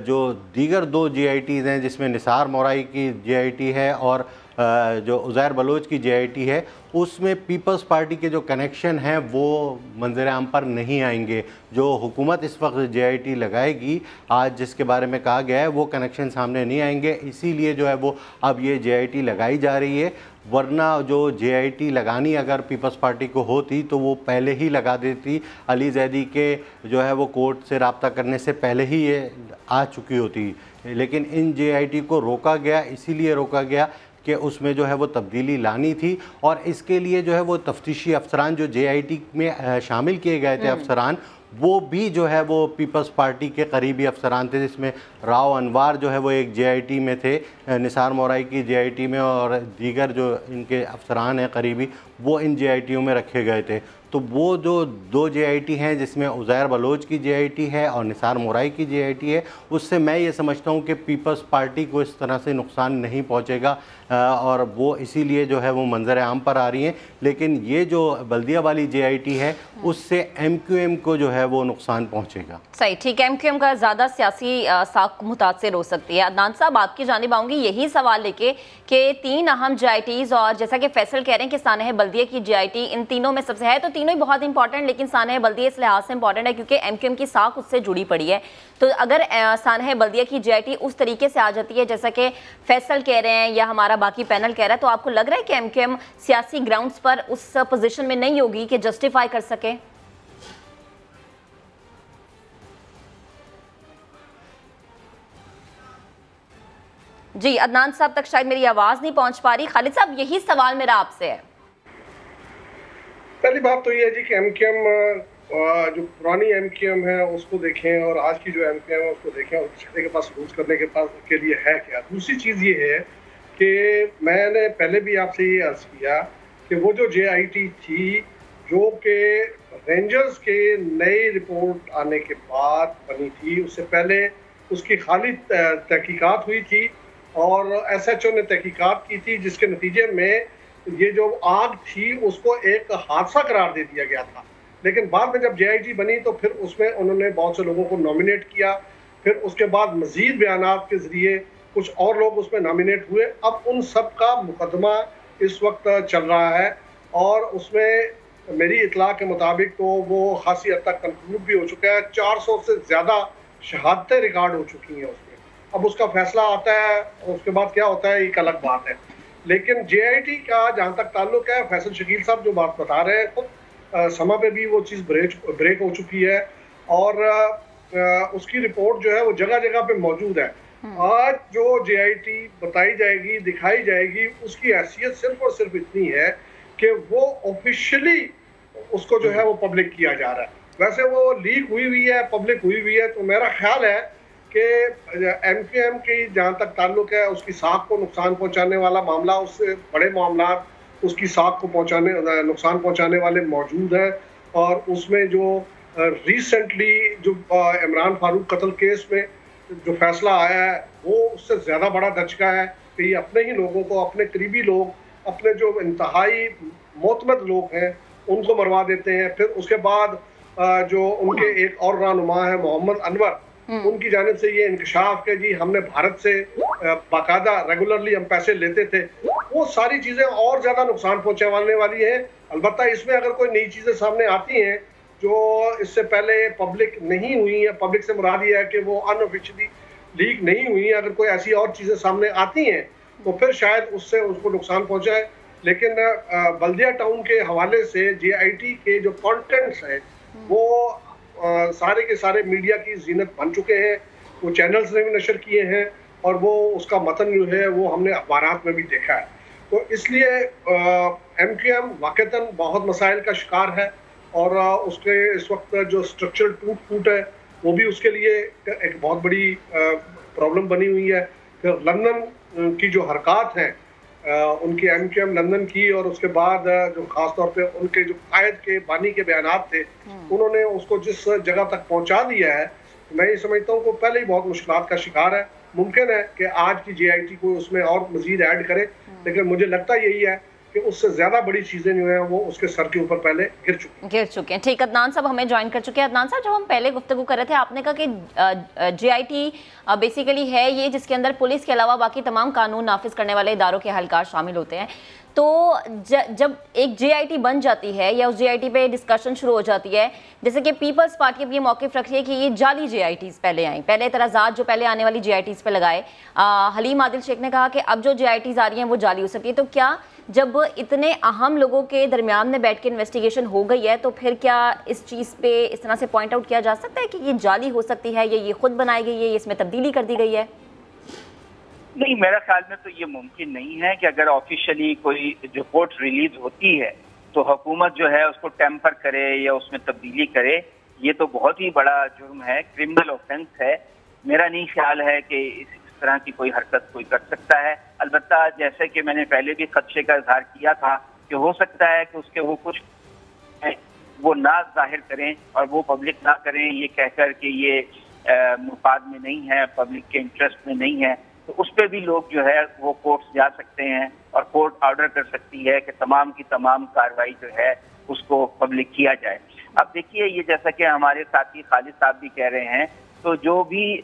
जो दीगर 2 JITs हैं, जिसमें निसार मोराई की JIT है और जो उज़ैर बलोच की JIT है, उसमें पीपल्स पार्टी के जो कनेक्शन हैं वो मंजर आम पर नहीं आएंगे। जो हुकूमत इस वक्त JIT लगाएगी, आज जिसके बारे में कहा गया है, वो कनेक्शन सामने नहीं आएंगे। इसीलिए जो है वो अब ये JIT लगाई जा रही है, वरना जो JIT लगानी अगर पीपल्स पार्टी को होती तो वो पहले ही लगा देती। अली जैदी के जो है वो कोर्ट से रब्ता करने से पहले ही ये आ चुकी होती, लेकिन इन JIT को रोका गया। इसीलिए रोका गया कि उसमें जो है वो तब्दीली लानी थी, और इसके लिए जो है वो तफ्तीशी अफसरान जो JIT में शामिल किए गए थे अफसरान, वो भी जो है वो पीपल्स पार्टी के करीबी अफसरान थे, जिसमें राव अनवार जो है वो एक JIT में थे, निसार मोराई की JIT में, और दीगर जो इनके अफसरान हैं करीबी वो इन JITों में रखे गए थे। तो वो जो 2 JIT हैं जिसमें उज़ैर बलोच की JIT है और निसार मोराई की JIT है, उससे मैं ये समझता हूँ कि पीपल्स पार्टी को इस तरह से नुकसान नहीं पहुँचेगा, और वो इसीलिए जो है वो मंजर आम पर आ रही हैं। लेकिन ये जो बल्दिया वाली JIT है उससे MQM को जो है वो नुकसान पहुँचेगा। सही, ठीक है, MQM का ज़्यादा सियासी साख मुतासिर हो सकती है। अदनान साहब, आपकी जानिब आऊँगी यही सवाल लेके कि 3 अहम JITs, और जैसा कि फैसल कह रहे हैं कि सानह बल्दिया की JIT इन तीनों में सबसे है, तो तीनों ही बहुत इंपॉर्टेंट, लेकिन सानह बल्दिया इस लिहाज से इंपॉर्टेंट है क्योंकि MQM की साख उससे जुड़ी पड़ी है। तो अगर सानह बल्दिया की JIT उस तरीके से आ जाती है जैसा कि फैसल कह रहे हैं या हमारा बाकी पैनल कह रहा है, तो आपको लग रहा है कि MQM सियासी ग्राउंड्स पर उस पोजीशन में नहीं होगी कि जस्टिफाई कर सके? जी, अदनान साहब तक शायद मेरी आवाज नहीं पहुंच पा रही। खालिद साहब, यही सवाल मेरा आपसे है। पहली बात तो ये है जी कि MQM जो पुरानी MQM है उसको देखें और आज की जो MQM है उसको देखें, और छठे के पास रूज करने के लिए है क्या। दूसरी चीज़ ये है कि मैंने पहले भी आपसे ये अर्ज किया कि वो जो JIT थी जो कि रेंजर्स के नई रिपोर्ट आने के बाद बनी थी, उससे पहले उसकी खाली तहकीकात हुई थी और SHO ने तहकीकात की थी, जिसके नतीजे में ये जो आग थी उसको एक हादसा करार दे दिया गया था। लेकिन बाद में जब JIT बनी तो फिर उसमें उन्होंने बहुत से लोगों को नॉमिनेट किया, फिर उसके बाद मजीद बयानात के ज़रिए कुछ और लोग उसमें नॉमिनेट हुए। अब उन सब का मुकदमा इस वक्त चल रहा है और उसमें मेरी इतला के मुताबिक तो वो खासी हद तक कंक्लूड भी हो चुका है। 400 से ज़्यादा शहादतें रिकॉर्ड हो चुकी हैं उसमें। अब उसका फैसला आता है और उसके बाद क्या होता है एक अलग बात है। लेकिन JIT का जहाँ तक ताल्लुक है, फैसल शकील साहब जो बात बता रहे हैं, खुद समा पे भी वो चीज़ ब्रेक हो चुकी है और उसकी रिपोर्ट जो है वो जगह जगह पे मौजूद है। आज जो JIT बताई जाएगी, दिखाई जाएगी, उसकी हैसियत सिर्फ और सिर्फ इतनी है कि वो ऑफिशियली उसको जो है वो पब्लिक किया जा रहा है। वैसे वो लीक हुई है, पब्लिक हुई है, तो मेरा ख्याल है कि MQM की जहाँ तक ताल्लुक है उसकी साख को नुकसान पहुँचाने वाला मामला, उससे बड़े मामला उसकी साख को नुकसान पहुँचाने वाले मौजूद हैं। और उसमें जो रिसेंटली जो इमरान फारूक कत्ल केस में जो फैसला आया है वो उससे ज़्यादा बड़ा धचका है कि ये अपने ही लोगों को, अपने करीबी लोग, अपने जो इंतहाई मोतमद लोग हैं उनको मरवा देते हैं। फिर उसके बाद जो उनके एक और रहनुमा है मोहम्मद अनवर, उनकी जानिब से ये इंकशाफ के जी हमने भारत से बाकायदा रेगुलरली हम पैसे लेते थे। वो सारी चीज़ें और ज़्यादा नुकसान पहुँचाने वाली हैं। अलबत्ता इसमें अगर कोई नई चीज़ें सामने आती हैं जो इससे पहले पब्लिक नहीं हुई है, पब्लिक से मुराद ये है कि वो अनऑफिशियली लीक नहीं हुई है, अगर कोई ऐसी और चीज़ें सामने आती हैं तो फिर शायद उससे उसको नुकसान पहुँचाए। लेकिन बल्दिया टाउन के हवाले से JIT के जो कंटेंट्स हैं वो सारे के सारे मीडिया की जीनत बन चुके हैं, वो चैनल्स ने भी नशर किए हैं और वो उसका मतन जो है वो हमने अखबारात में भी देखा है। तो इसलिए MQM वाक़तन बहुत मसाइल का शिकार है और उसके इस वक्त जो स्ट्रक्चरल टूट है वो भी उसके लिए एक बहुत बड़ी प्रॉब्लम बनी हुई है। फिर लंदन की जो हरकत हैं उनकी MQM लंदन की, और उसके बाद जो ख़ास तौर पे उनके जो कायद के बानी के बयानात थे उन्होंने उसको जिस जगह तक पहुंचा दिया है, मैं ये समझता हूँ कि पहले ही बहुत मुश्किलात का शिकार है। मुमकिन है कि आज की JIT को उसमें और मज़ीद ऐड करे, लेकिन मुझे लगता यही है कि उससे ज़्यादा बड़ी चीज़ें जो हैं वो उसके सर के ऊपर पहले गिर चुके हैं। ठीक, अदनान साहब हमें ज्वाइन कर चुके हैं। अदनान साहब, जब हम पहले गुफ्तगू कर रहे थे आपने कहा कि JIT बेसिकली है ये जिसके अंदर पुलिस के अलावा बाकी तमाम कानून नाफिज करने वाले इदारों के अहलकार शामिल होते हैं। तो जब एक JIT बन जाती है या उस JIT पे डिस्कशन शुरू हो जाती है, जैसे कि पीपल्स पार्टी अब ये मौक़िफ़ रख रही है कि ये जाली JITs पहले आई, पहले एतराज़ात जो पहले आने वाली JITs पे लगाए। हलीम आदिल शेख ने कहा कि अब जो JITs आ रही हैं वो जाली हो सकती है। तो क्या जब इतने अहम लोगों के दरमियान में बैठ के इन्वेस्टिगेशन हो गई है तो फिर क्या इस चीज़ पे इस तरह से पॉइंट आउट किया जा सकता है कि ये जाली हो सकती है या ये खुद बनाई गई है, ये इसमें तब्दीली कर दी गई है? नहीं, मेरा ख्याल में तो ये मुमकिन नहीं है कि अगर ऑफिशियली कोई रिपोर्ट रिलीज होती है तो हुकूमत जो है उसको टेम्पर करे या उसमें तब्दीली करे। ये तो बहुत ही बड़ा जुर्म है, क्रिमिनल ऑफेंस है। मेरा नहीं ख्याल है कि इस तरह की कोई हरकत कोई कर सकता है। अलबत्ता जैसे कि मैंने पहले भी खदशे का इजहार किया था कि हो सकता है कि उसके वो कुछ वो ना जाहिर करें और वो पब्लिक ना करें ये कहकर कि ये मुफाद में नहीं है, पब्लिक के इंटरेस्ट में नहीं है, तो उस पर भी लोग जो है वो कोर्ट जा सकते हैं और कोर्ट ऑर्डर कर सकती है कि तमाम की तमाम कार्रवाई जो है उसको पब्लिक किया जाए। अब देखिए, ये जैसा कि हमारे साथी खालिद साहब भी कह रहे हैं, तो जो भी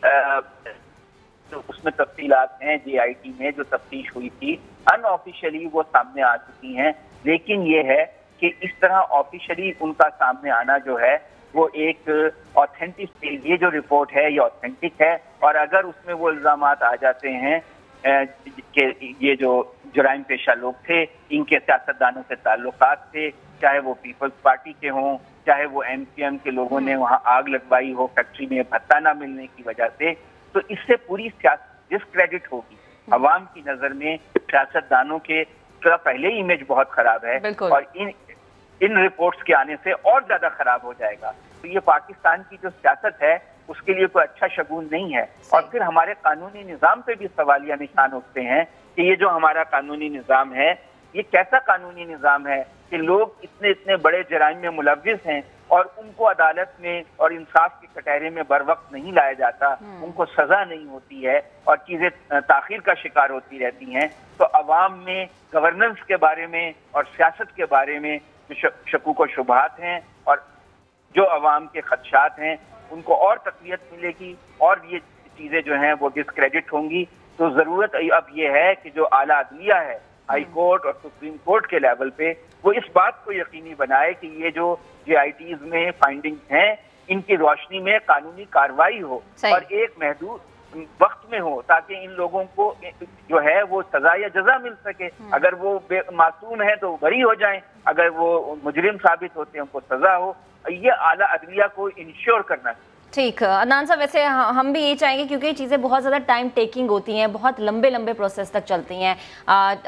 तो उसमें तफसीलात हैं JIT में जो तफ्तीश हुई थी अनऑफिशियली वो सामने आ चुकी हैं, लेकिन ये है कि इस तरह ऑफिशियली उनका सामने आना जो है वो एक ऑथेंटिक, ये जो रिपोर्ट है ये ऑथेंटिक है। और अगर उसमें वो इल्जामात आ जाते हैं कि ये जो जुराइम पेशा लोग थे इनके सियासतदानों से ताल्लुकात थे, चाहे वो पीपल्स पार्टी के हों, चाहे वो MPM के लोगों ने वहाँ आग लगवाई हो फैक्ट्री में भत्ता ना मिलने की वजह से, तो इससे पूरी डिस्क्रेडिट होगी अवाम की नजर में। सियासतदानों के पहले ही इमेज बहुत खराब है और इन रिपोर्ट्स के आने से और ज्यादा खराब हो जाएगा। तो ये पाकिस्तान की जो सियासत है उसके लिए कोई अच्छा शगुन नहीं है। और फिर हमारे कानूनी निज़ाम पे भी सवालिया निशान उठते हैं कि ये जो हमारा कानूनी निज़ाम है ये कैसा कानूनी निज़ाम है कि लोग इतने बड़े जराइम में मुलव्विस हैं और उनको अदालत में और इंसाफ के कटहरे में बर वक्त नहीं लाया जाता, उनको सजा नहीं होती है और चीजें ताखीर का शिकार होती रहती हैं। तो अवाम में गवर्नेंस के बारे में और सियासत के बारे में जो शकूक व शुबहात हैं और जो अवाम के खदशात हैं उनको और तक़वियत मिलेगी और ये चीजें जो हैं वो डिस्क्रेडिट होंगी। तो जरूरत अब ये है कि जो आला अदलिया है, हाई कोर्ट और सुप्रीम कोर्ट के लेवल पे, वो इस बात को यकीनी बनाए कि ये जो JITs में फाइंडिंग्स हैं इनकी रोशनी में कानूनी कार्रवाई हो और एक महदूद वक्त में हो ताकि इन लोगों को जो है वो सजा या जजा मिल सके। अगर वो मासूम है तो बरी हो जाएं, अगर वो मुजरिम साबित होते हैं उनको सजा हो। ये आला अदलिया को इंश्योर करना चाहिए। ठीक, अदनान साहब, वैसे हम भी ये चाहेंगे क्योंकि ये चीज़ें बहुत ज़्यादा टाइम टेकिंग होती हैं, बहुत लंबे प्रोसेस तक चलती हैं।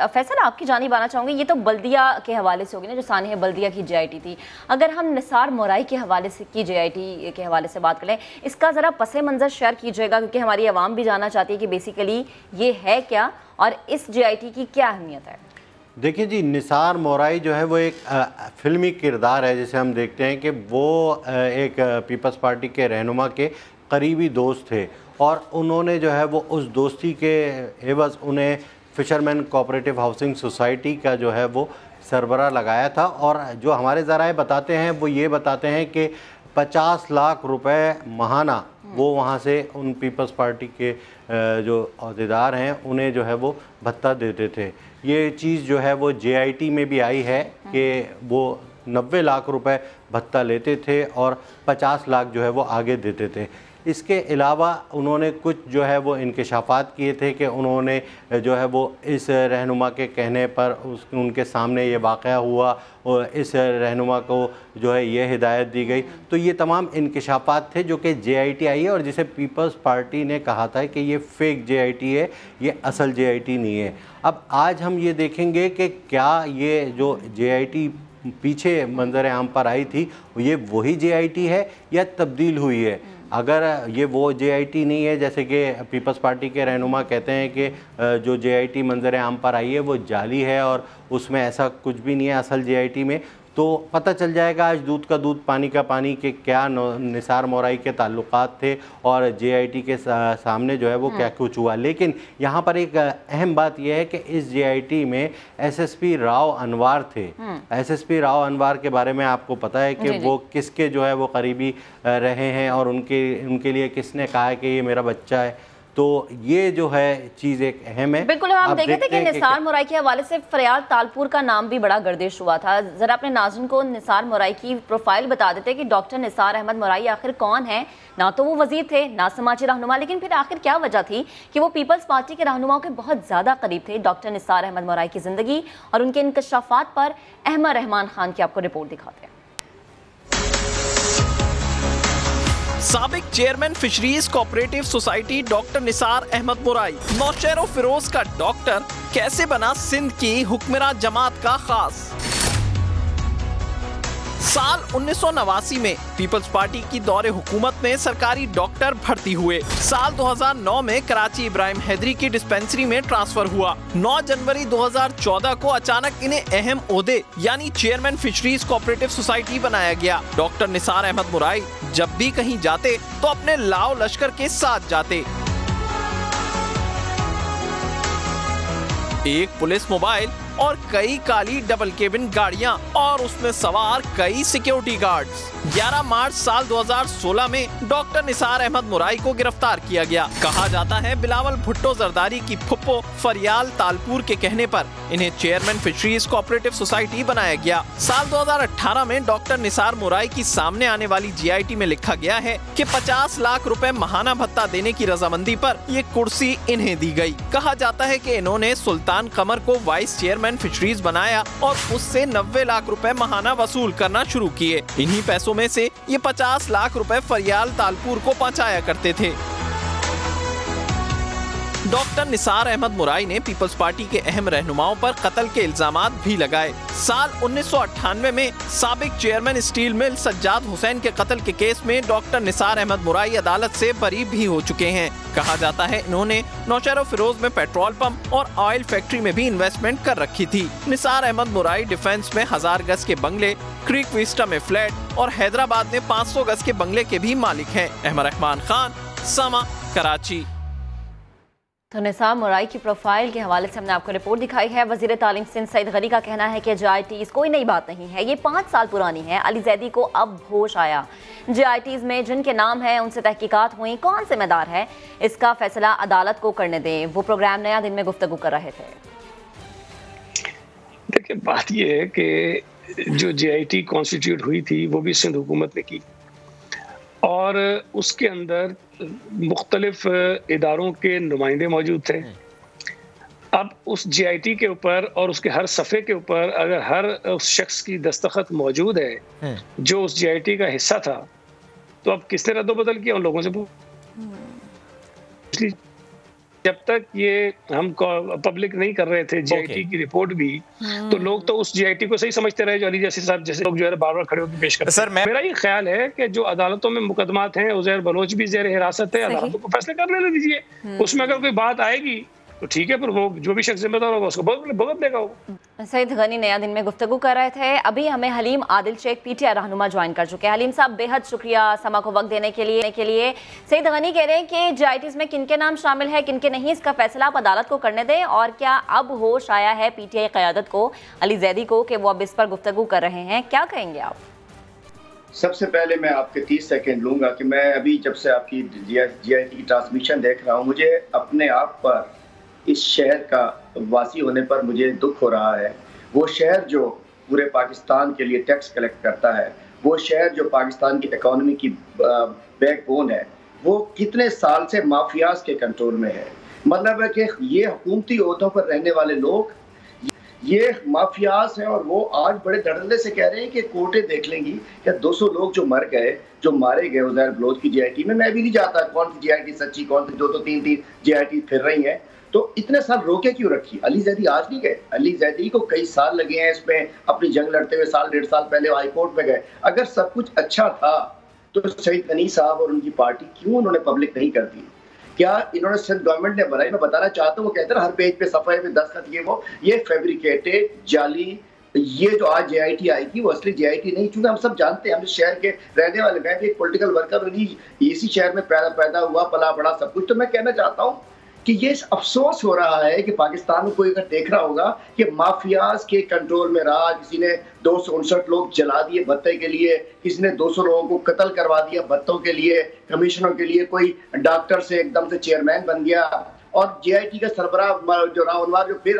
फैसल, आपकी जानिब आना चाहूँगी, ये तो बल्दिया के हवाले से होगी ना, जो सानिया बल्दिया की JIT थी। अगर हम निसार मोराई के हवाले से की JIT के हवाले से बात करें, इसका ज़रा पसे मंज़र शेयर कीजिएगा क्योंकि हमारी आवाम भी जानना चाहती है कि बेसिकली ये है क्या और इस JIT की क्या अहमियत है। देखिए जी, निसार मोराई जो है वो एक फिल्मी किरदार है, जिसे हम देखते हैं कि वो एक पीपल्स पार्टी के रहनुमा के करीबी दोस्त थे और उन्होंने जो है वो उस दोस्ती के एवज़ उन्हें फिशरमैन कोऑपरेटिव हाउसिंग सोसाइटी का जो है वो सरबराह लगाया था। और जो हमारे ज़राए बताते हैं वो ये बताते हैं कि 50 लाख रुपए माहाना वो वहाँ से उन पीपल्स पार्टी के जो अहदेदार हैं उन्हें जो है वो भत्ता देते थे। ये चीज़ जो है वो JIT में भी आई है कि वो 90 लाख रुपए भत्ता लेते थे और 50 लाख जो है वो आगे देते थे। इसके अलावा उन्होंने कुछ जो है वो इंकशाफात किए थे कि उन्होंने जो है वो इस रहनुमा के कहने पर उनके सामने ये वाक़या हुआ और इस रहनुमा को जो है ये हिदायत दी गई। तो ये तमाम इंकशाफात थे जो कि JIT आई है और जिसे पीपल्स पार्टी ने कहा था कि ये फेक JIT है, ये असल JIT नहीं है। अब आज हम ये देखेंगे कि क्या ये जो JIT पीछे मंजर आम पर आई थी ये वही JIT है या तब्दील हुई है। अगर ये वो JIT नहीं है जैसे कि पीपल्स पार्टी के रहनुमा कहते हैं कि जो JIT मंजर आम पर आई है वो जाली है और उसमें ऐसा कुछ भी नहीं है असल JIT में, तो पता चल जाएगा आज दूध का दूध पानी का पानी के क्या निसार मोराई के ताल्लुकात थे और JIT के सामने जो है वो क्या कुछ हुआ। लेकिन यहाँ पर एक अहम बात यह है कि इस JIT में SSP राव अनवार थे। SSP राव अनवार के बारे में आपको पता है कि वो किसके जो है वो करीबी रहे हैं और उनके लिए किसने कहा है कि ये मेरा बच्चा है। तो ये जो है चीज़ एक अहम है। बिल्कुल, हम देखे थे कि निसार मोराई के हवाले से फरियाल तालपुर का नाम भी बड़ा गर्दिश हुआ था। ज़रा अपने नाज़रीन को निसार मोराई की प्रोफाइल बता देते कि डॉक्टर निसार अहमद मोराई आखिर कौन है। ना तो वो वजीर थे ना समाजी रहनुमा, लेकिन फिर आखिर क्या वजह थी कि वो पीपल्स पार्टी के रहनुमाओं के बहुत ज़्यादा करीब थे। डॉक्टर निसार अहमद मोराई की ज़िंदगी और उनके इंकशाफात पर अहमद रहमान खान की आपको रिपोर्ट दिखाते हैं। साबिक chairman fisheries cooperative society doctor Nisar Ahmed Murai, Naushero Feroze का डॉक्टर कैसे बना सिंध की हुक्मरान जमात का खास। साल 1989 में पीपल्स पार्टी की दौरे हुकूमत में सरकारी डॉक्टर भर्ती हुए। साल 2009 में कराची इब्राहिम हैदरी की डिस्पेंसरी में ट्रांसफर हुआ। 9 जनवरी 2014 को अचानक इन्हें अहम ओहदे यानी चेयरमैन फिशरीज कोऑपरेटिव सोसाइटी बनाया गया। डॉक्टर निसार अहमद मुराई जब भी कहीं जाते तो अपने लाव लश्कर के साथ जाते। एक पुलिस मोबाइल और कई काली डबल केबिन गाड़ियां और उसमें सवार कई सिक्योरिटी गार्ड्स। 11 मार्च साल 2016 में डॉक्टर निसार अहमद मुराई को गिरफ्तार किया गया। कहा जाता है बिलावल भुट्टो जरदारी की फुप्पो फरियाल तालपुर के कहने पर इन्हें चेयरमैन फिशरीज कोऑपरेटिव सोसाइटी बनाया गया। साल 2018 में डॉक्टर निसार मुराई की सामने आने वाली GIT में लिखा गया है कि 50 लाख रुपए महाना भत्ता देने की रजामंदी पर ये कुर्सी इन्हें दी गई। कहा जाता है कि इन्होंने सुल्तान कमर को वाइस चेयरमैन फिशरीज बनाया और उससे 90 लाख रुपए महाना वसूल करना शुरू किए। इन्हीं पैसों में से ये 50 लाख रुपए फरियाल तालपुर को पहुंचाया करते थे। डॉक्टर निसार अहमद मुराई ने पीपल्स पार्टी के अहम रहनुमाओं पर कत्ल के इल्जामात भी लगाए। साल 1998 में साबिक chairman steel mill Sajjad Hussain के कत्ल के केस में डॉक्टर निसार अहमद मुराई अदालत से बरी भी हो चुके हैं। कहा जाता है इन्होंने नौशेरो फिरोज में पेट्रोल पंप और ऑयल फैक्ट्री में भी इन्वेस्टमेंट कर रखी थी। निसार अहमद मुराई डिफेंस में 1000 गज के बंगले, क्रीक विस्टा में फ्लैट और हैदराबाद में 500 गज के बंगले के भी मालिक हैं। अहमद रहमान खान, समा, कराची। तो निसार मुराई की प्रोफाइल के हवाले से हमने आपको रिपोर्ट दिखाई है। वजीर तालीम सिंध सईद गनी का कहना है कि JITs कोई नई बात नहीं है, ये 5 साल पुरानी है। अली जैदी को अब होश आया। JITs में जिनके नाम है उनसे तहकीकात हुई, कौन जिम्मेदार है इसका फैसला अदालत को करने दें। वो प्रोग्राम नया दिन में गुफ्तगू कर रहे थे। देखिए, बात यह है कि जो JIT कॉन्स्टिट्यूट हुई थी वो भी सिंध हुकूमत ने की और उसके अंदर मुख्तलिफ इदारों के नुमाइंदे मौजूद थे। अब उस JIT के ऊपर और उसके हर सफ़े के ऊपर अगर हर उस शख्स की दस्तखत मौजूद है जो उस JIT का हिस्सा था, तो अब किसने रद्दोबदल किया उन लोगों से पूछ। जब तक ये हम पब्लिक नहीं कर रहे थे JIT की रिपोर्ट भी, तो लोग तो उस JIT को सही समझते रहे जो अली जैसे साहब जैसे लोग जो है बार बार खड़े होकर पेश करते हैं। मेरा ये ख्याल है कि जो अदालतों में मुकदमात हैं, उज़ैर बलोच भी ज़ेर हिरासत है, अदालतों को फैसले कर लेने दीजिए। उसमें अगर कोई बात आएगी तो ठीक है, फिर वो जो भी शख्स जिम्मेदार होगा उसको भुगत देगा। वो सईद गनी नया दिन में गुफ्तगू कर रहे थे। अभी हमें हलीम आदिल शेख PTI रहनुमा ज्वाइन कर चुके हैं। हलीम साहब, बेहद शुक्रिया समा को वक्त देने के लिए। सईद गनी कह रहे हैं कि JITs में किनके नाम शामिल है, किनके नहीं, इसका फैसला आप अदालत को करने दें। और क्या अब होश आया है PTI क़यादत को, अली जैदी को, कि वो अब इस पर गुफ्तगू कर रहे हैं? क्या कहेंगे आप? सबसे पहले मैं आपके 30 सेकेंड लूँगा कि मैं अभी जब से आपकी JIT की ट्रांसमिशन देख रहा हूँ, मुझे अपने आप पर, इस शहर का वासी होने पर मुझे दुख हो रहा है। वो शहर जो पूरे पाकिस्तान के लिए टैक्स कलेक्ट करता है, वो शहर जो पाकिस्तान की इकोनॉमी की बैकबोन है, वो कितने साल से माफियाज के कंट्रोल में है। मतलब है कि ये हुकूमती ओहदों पर रहने वाले लोग ये माफियाज हैं और वो आज बड़े धड़ल्ले से कह रहे हैं कि कोर्टें देख लेंगी। क्या 200 लोग जो मर गए, जो मारे गए उज़ैर बलोच की JIT में, मैं भी नहीं चाहता कौन सी JIT सच्ची, कौन सी 2-3 JIT फिर रही हैं, तो इतने साल रोके क्यों रखी? अली जैदी आज नहीं गए, अली जैदी को कई साल लगे हैं इसमें अपनी जंग लड़ते हुए। साल 1.5 साल पहले हाई कोर्ट में गए। अगर सब कुछ अच्छा था तो सईद गनी साहब और उनकी पार्टी क्यों उन्होंने पब्लिक नहीं कर दी? क्या इन्होंने सिंध गवर्नमेंट ने बनाई? मैं बताना चाहता हूँ, वो कहते हैं हर पेज पे सफाई पे दस्तखत, ये फैब्रिकेटेड, जाली, ये जो आज JIT आई थी वो असली JIT नहीं। चूंकि हम सब जानते हैं, हम इस शहर के रहने वाले, मैं भी एक पॉलिटिकल वर्कर इसी शहर में पैदा हुआ, पला बड़ा सब कुछ। तो मैं कहना चाहता हूँ कि ये अफसोस हो रहा है कि पाकिस्तान में कोई अगर देख रहा होगा कि माफियाज के कंट्रोल में रहा। किसी ने 259 लोग जला दिए भत्ते के लिए, किसी ने 200 लोगों को कत्ल करवा दिया भत्तों के लिए, कमिश्नरों के लिए, कोई डॉक्टर से एकदम से चेयरमैन बन गया, और JIT का सरबराह जो रावनवार जो फिर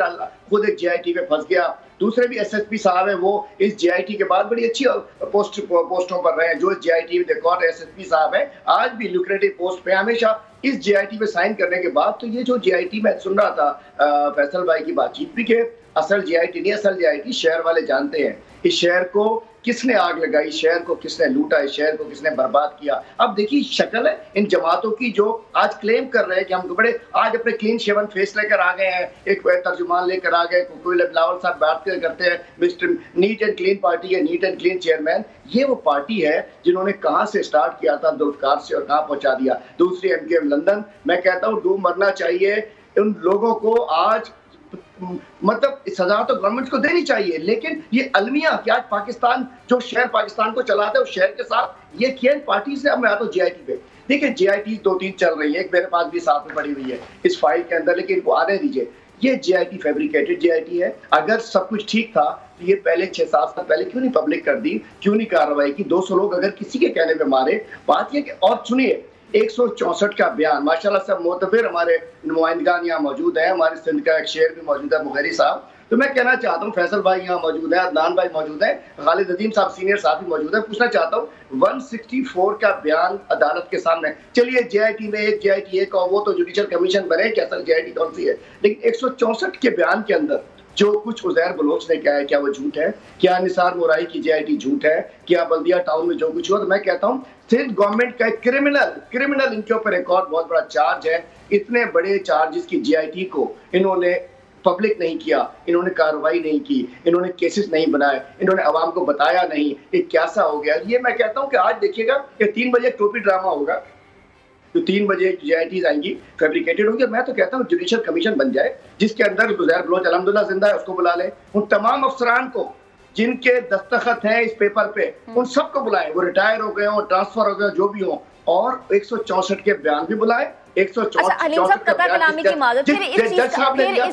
खुद एक JIT में फंस गया। दूसरे भी SSP साहब हैं, वो इस JIT के बाद बड़ी अच्छी पोस्टों पर रहे हैं। जो इस JIT में देखो SSP साहब हैं, आज भी लुक्रेटिव पोस्ट पे, हमेशा इस JIT में साइन करने के बाद। तो ये जो JIT मैं सुन रहा था फैसल भाई की बातचीत भी, के असल JIT नहीं, असल JIT शहर वाले जानते हैं। इस शहर को किसने आग लगाई, शहर को किसने लूटा, इस शहर को किसने बर्बाद किया। अब देखिए शक्ल है इन जमातों की जो आज क्लेम कर रहे हैं कि हम बड़े आज अपने क्लीन शेवन फेस लेकर आ गए हैं, एक तर्जुमान लेकर आ गए, कोई बिलावल साहब बात करते हैं mister neat and clean party है, नीट एंड क्लीन चेयरमैन। ये वो पार्टी है जिन्होंने कहां से स्टार्ट किया था दुर्कार से और कहां पहुंचा दिया। दूसरी MKM लंदन, मैं कहता हूं डूब मरना चाहिए उन लोगों को। आज मतलब सजा तो गवर्नमेंट को देनी चाहिए, लेकिन ये अलमिया कि आज पाकिस्तान जो शहर पाकिस्तान को चलाता है उस शहर के साथ ये किया पार्टी से। अब मैं आता हूँ JIT पे। देखिए JIT 2-3 चल रही है, एक मेरे पास भी साथ में पड़ी हुई है इस फाइल के अंदर, लेकिन इनको आने दीजिए। ये JIT फैब्रिकेटेड JIT है। अगर सब कुछ ठीक था तो ये पहले 6-7 साल पहले क्यों नहीं पब्लिक कर दी, क्यों नहीं कार्रवाई की? 200 लोग अगर किसी के कहने पे मारे, बात ये कि और सुनिए 164 का बयान, माशाल्लाह सब मोतबिर हमारे नुमाइंदगान यहाँ मौजूद हैं, हमारे सिंध का एक शेर भी मौजूद है मुगैरी साहब। तो मैं कहना चाहता हूँ फैसल भाई यहाँ मौजूद है, अदनान भाई मौजूद है, खालिद अजीम साहब सीनियर साहब भी मौजूद है। पूछना चाहता हूँ 164 का बयान अदालत के सामने। चलिए JIT में एक JIT एक और वो तो जुडिशल कमीशन बने कि असल JIT कौन सी है, लेकिन 164 के बयान के अंदर जो कुछ उज़ैर बलोच ने कहा है क्या वो झूठ है? क्या निसार मोराई की JIT झूठ है? क्या बल्दिया टाउन में जो कुछ हुआ? तो मैं कहता हूँ सिंध गवर्नमेंट का एक क्रिमिनल इनके ऊपर एक और बहुत बड़ा चार्ज है। इतने बड़े चार्जेस की JIT को इन्होंने पब्लिक नहीं किया, इन्होंने कार्रवाई नहीं की, इन्होंने केसेस नहीं बनाए, इन्होंने आवाम को बताया नहीं। ये क्या सा हो गया? ये मैं कहता हूँ कि आज देखिएगा ये 3 बजे टोपी ड्रामा होगा, तो 3 बजे JITs आएंगी, फैब्रिकेटेड होंगी। मैं तो कहता हूँ जुडिशल कमीशन बन जाए जिसके अंदर उज़ैर बलोच अल्हम्दुलिल्लाह जिंदा है, उसको बुला ले। उन तमाम अफसरान को जिनके दस्तखत हैं इस पेपर पे, उन सबको बुलाएं, वो रिटायर हो गए हो, ट्रांसफर हो गए, जो भी हो, और 164 के बयान भी बुलाए। 164 हलीम साहब कता कलामी की माजूद फिर इस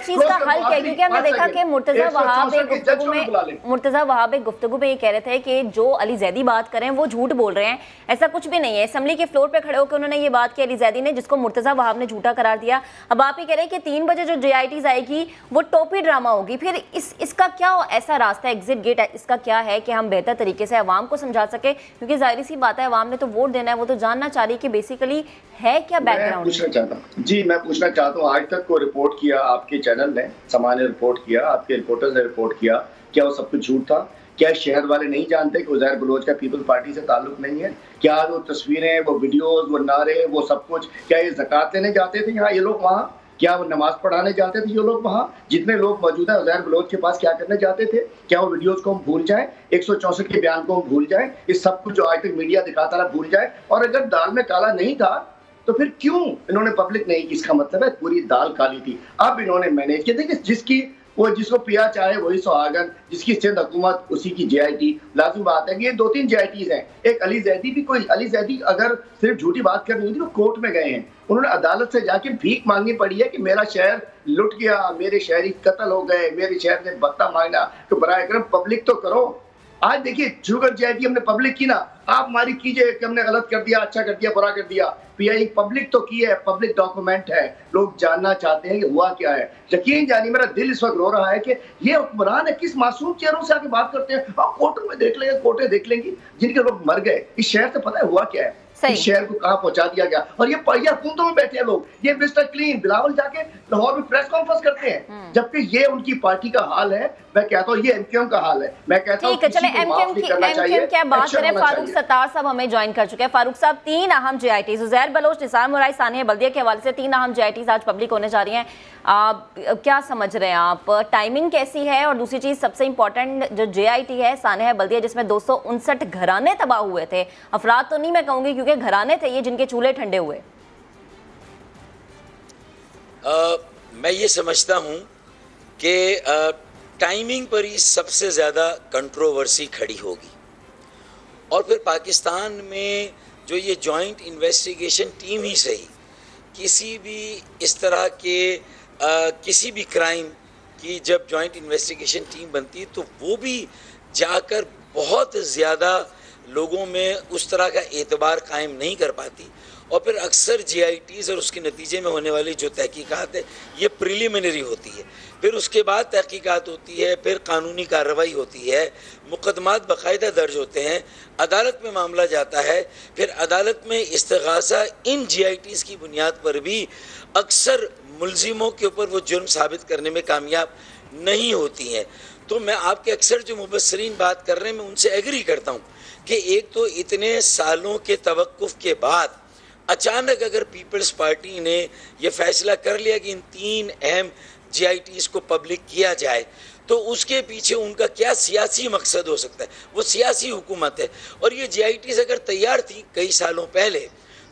चीज का हल क्या है? क्योंकि हमने देखा कि मुर्तजा वहाब एक गुफ्तगू में ये कह रहे थे कि जो अली जैदी बात करें वो झूठ बोल रहे हैं, ऐसा कुछ भी नहीं है। असेंबली के फ्लोर पे खड़े होकर उन्होंने ये बात की अली जैदी ने, जिसको मुर्तजा वहाब ने झूठा करार दिया। अब आप ये कह रहे हैं कि 3 बजे जो JITs आएगी वो टोपी ड्रामा होगी। फिर इसका क्या ऐसा रास्ता, एग्जिट गेट इसका क्या है कि हम बेहतर तरीके से अवाम को समझा सके? क्योंकि जाहिर सी बात है अवाम ने तो वोट देना है, वो तो जानना चाह रही कि बेसिकली है क्या बैकग्राउंड। मैं पूछना चाहता हूँ आज तक को रिपोर्ट किया आपके चैनल ने, समाज ने रिपोर्ट किया, आपके रिपोर्टर्स ने रिपोर्ट किया, क्या वो सब कुछ झूठ था? क्या शहर वाले नहीं जानते कि उज़ैर बलोच का पीपल्स पार्टी से ताल्लुक नहीं है? क्या वो तस्वीरें, वो वीडियोस, वो नारे, वो सब कुछ, क्या ये ज़कात लेने जाते थे यहाँ ये लोग वहाँ? क्या वो नमाज पढ़ाने जाते थे ये लोग वहाँ? जितने लोग मौजूद हैं उज़ैर बलोच के पास क्या करने जाते थे? क्या वो वीडियोस को हम भूल जाएं? 164 के बयान को हम भूल जाएं? इस सब कुछ जो आज तक मीडिया दिखाता रहा भूल जाए? और अगर दाल में काला नहीं था तो फिर क्यों इन्होंने पब्लिक नहीं की? इसका मतलब है पूरी दाल काली थी। अब इन्होंने मैनेज किया। देखिए जिसको पिया चाहे वही सुहागन, जिसकी सिंध हुकूमत उसी की JIT। लाजिम बात है कि ये 2-3 JITs हैं। एक अली जैदी भी, कोई अली जैदी अगर सिर्फ झूठी बात करनी होती तो कोर्ट में गए हैं, उन्होंने अदालत से जाके भीख मांगनी पड़ी है कि मेरा शहर लुट गया, मेरे शहरी कत्ल हो गए, मेरे शहर ने भत्ता मांगा। तो बराए करम पब्लिक तो करो। आज देखिए शुगर JIT हमने पब्लिक की ना, आप हमारी कीजिए कि हमने गलत कर दिया, अच्छा कर दिया, बुरा कर दिया। PI पब्लिक तो की है, पब्लिक डॉक्यूमेंट है, लोग जानना चाहते हैं कि हुआ क्या है। यकीन जानिए मेरा दिल इस वक्त रो रहा है कि ये हुक्मरान है किस मासूम चेहरों से आके बात करते हैं। आप कोर्टों में देख लेंगे, कोर्टें देख लेंगी जिनके लोग मर गए। इस शहर से पता है हुआ क्या है, इस शहर को कहाँ पहुंचा दिया गया। और ये पहिया हुकूमतों में बैठे हैं लोग, ये मिस्टर क्लीन बिलावल जाके लाहौर में प्रेस कॉन्फ्रेंस करते हैं, जबकि ये उनकी पार्टी का हाल है। मैं कहता हूँ ये MKM का हाल है। मैं कहता हूँ चले MKM क्या बात करें। फारूक सत्तार साहब हमें ज्वाइन कर चुके हैं। फारूक साहब 3 अहम JITs उज़ैर बलोच, निसार मोराई, सानिया बल्दिया के हवाले से 3 अहम JITs आज पब्लिक होने जा रही हैं। क्या समझ रहे हैं आप, टाइमिंग कैसी है? और दूसरी चीज सबसे इंपॉर्टेंट जो JIT है सानिया बल्दिया, जिसमें 259 घराने तबाह हुए थे, अफराद तो नहीं मैं कहूंगी क्योंकि घराने थे ये जिनके चूल्हे ठंडे हुए। मैं ये समझता हूँ कि टाइमिंग पर ही सबसे ज़्यादा कंट्रोवर्सी खड़ी होगी। और फिर पाकिस्तान में जो ये जॉइंट इन्वेस्टिगेशन टीम ही सही, किसी भी इस तरह के किसी भी क्राइम की जब जॉइंट इन्वेस्टिगेशन टीम बनती है तो वो भी जाकर बहुत ज़्यादा लोगों में उस तरह का एतबार कायम नहीं कर पाती। और फिर अक्सर JITs और उसके नतीजे में होने वाली जो तहकीकात है ये प्रिलिमिनरी होती है, फिर उसके बाद तहकीकात होती है, फिर कानूनी कार्रवाई होती है, मुकदमात बाकायदा दर्ज होते हैं, अदालत में मामला जाता है, फिर अदालत में इस्तिगासा इन JITs की बुनियाद पर भी अक्सर मुलजिमों के ऊपर वो जुर्म साबित करने में कामयाब नहीं होती हैं। तो मैं आपके अक्सर जो मुबस्सरीन बात कर रहे हैं मैं उनसे एग्री करता हूँ कि एक तो इतने सालों के तवक्कुफ के बाद अचानक अगर पीपल्स पार्टी ने यह फैसला कर लिया कि इन 3 अहम GITs को पब्लिक किया जाए, तो उसके पीछे उनका क्या सियासी मकसद हो सकता है? वो सियासी हुकूमत है। और ये GITs अगर तैयार थी कई सालों पहले,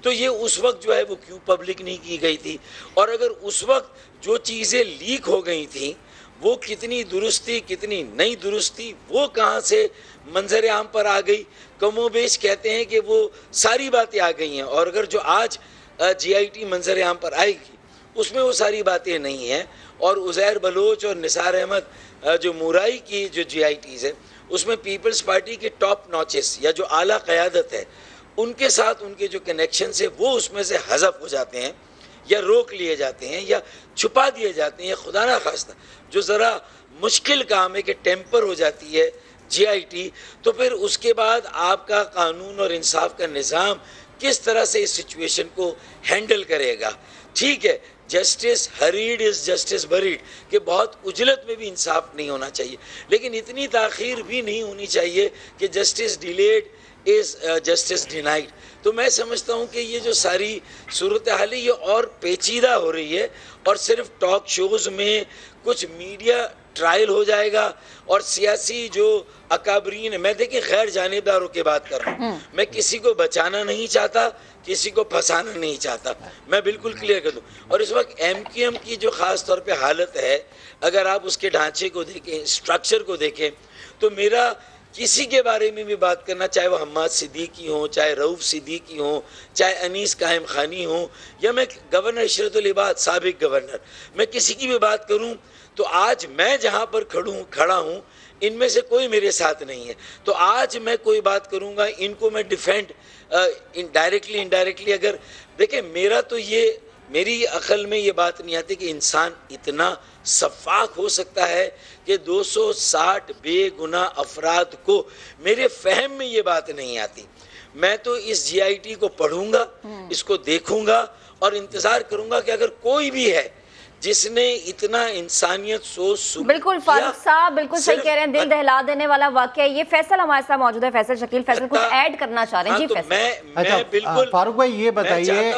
तो ये उस वक्त जो है वो क्यों पब्लिक नहीं की गई थी? और अगर उस वक्त जो चीज़ें लीक हो गई थी वो कितनी दुरुस्त थी, कितनी नहीं दुरुस्त थी, वो कहाँ से मंजर आम पर आ गई? कमोबेश कहते हैं कि वो सारी बातें आ गई हैं, और अगर जो आज GIT मंजर आम पर आएगी उसमें वो सारी बातें नहीं हैं। और उज़ैर बलोच और निसार अहमद जो मुराई की जो GITs है उसमें पीपल्स पार्टी के टॉप नॉचेस या जो आला क़यादत है उनके साथ उनके जो कनेक्शन है वो उसमें से हज़फ हो जाते हैं या रोक लिए जाते हैं या छुपा दिए जाते हैं, या खुदा ना खास्ता जो ज़रा मुश्किल काम है कि टेम्पर हो जाती है GIT, तो फिर उसके बाद आपका कानून और इंसाफ का निज़ाम किस तरह से इस सिचुएशन को हैंडल करेगा? ठीक है, justice hurried is justice buried, कि बहुत उजलत में भी इंसाफ नहीं होना चाहिए, लेकिन इतनी ताख़ीर भी नहीं होनी चाहिए कि justice delayed is justice denied. तो मैं समझता हूँ कि ये जो सारी सूरत हाल है ये और पेचीदा हो रही है, और सिर्फ टॉक शोज़ में कुछ मीडिया ट्रायल हो जाएगा और सियासी जो अकाबरीन है, मैं देखिए गैर जानिबदारों की बात कर रहा हूँ, मैं किसी को बचाना नहीं चाहता, किसी को फंसाना नहीं चाहता, मैं बिल्कुल क्लियर कर दूँ। और इस वक्त MQM की जो ख़ास तौर पे हालत है, अगर आप उसके ढांचे को देखें, स्ट्रक्चर को देखें, तो मेरा किसी के बारे में भी बात करना, चाहे वो हम्माद सिद्दीकी हो, चाहे रऊफ़ सिद्दीकी हो, चाहे अनीस कायम खानी हो, या मैं गवर्नर इशरतुल इबाद साबिक गवर्नर, मैं किसी की भी बात करूं तो आज मैं जहां पर खड़ा हूं इनमें से कोई मेरे साथ नहीं है। तो आज मैं कोई बात करूंगा, इनको मैं डिफेंड डायरेक्टली इनडायरेक्टली, अगर देखें मेरा तो ये मेरी अकल में ये बात नहीं आती कि इंसान इतना सफाक हो सकता है कि 260 बेगुनाह अफराद को, मेरे फहम में ये बात नहीं आती। मैं तो इस GIT को पढ़ूंगा, इसको देखूंगा और इंतज़ार करूंगा कि अगर कोई भी है जिसने इतना इंसानियत सोच। बिल्कुल फारूक साहब बिल्कुल सही कह रहे हैं, दिल दहला देने वाला वाकया। ये फैसल हमारे साथ मौजूद है, फैसल शकील, फैसल कुछ ऐड करना चाह रहे हैं? जी तो फैसल। मैं बिल्कुल फारूक भाई ये बताइए,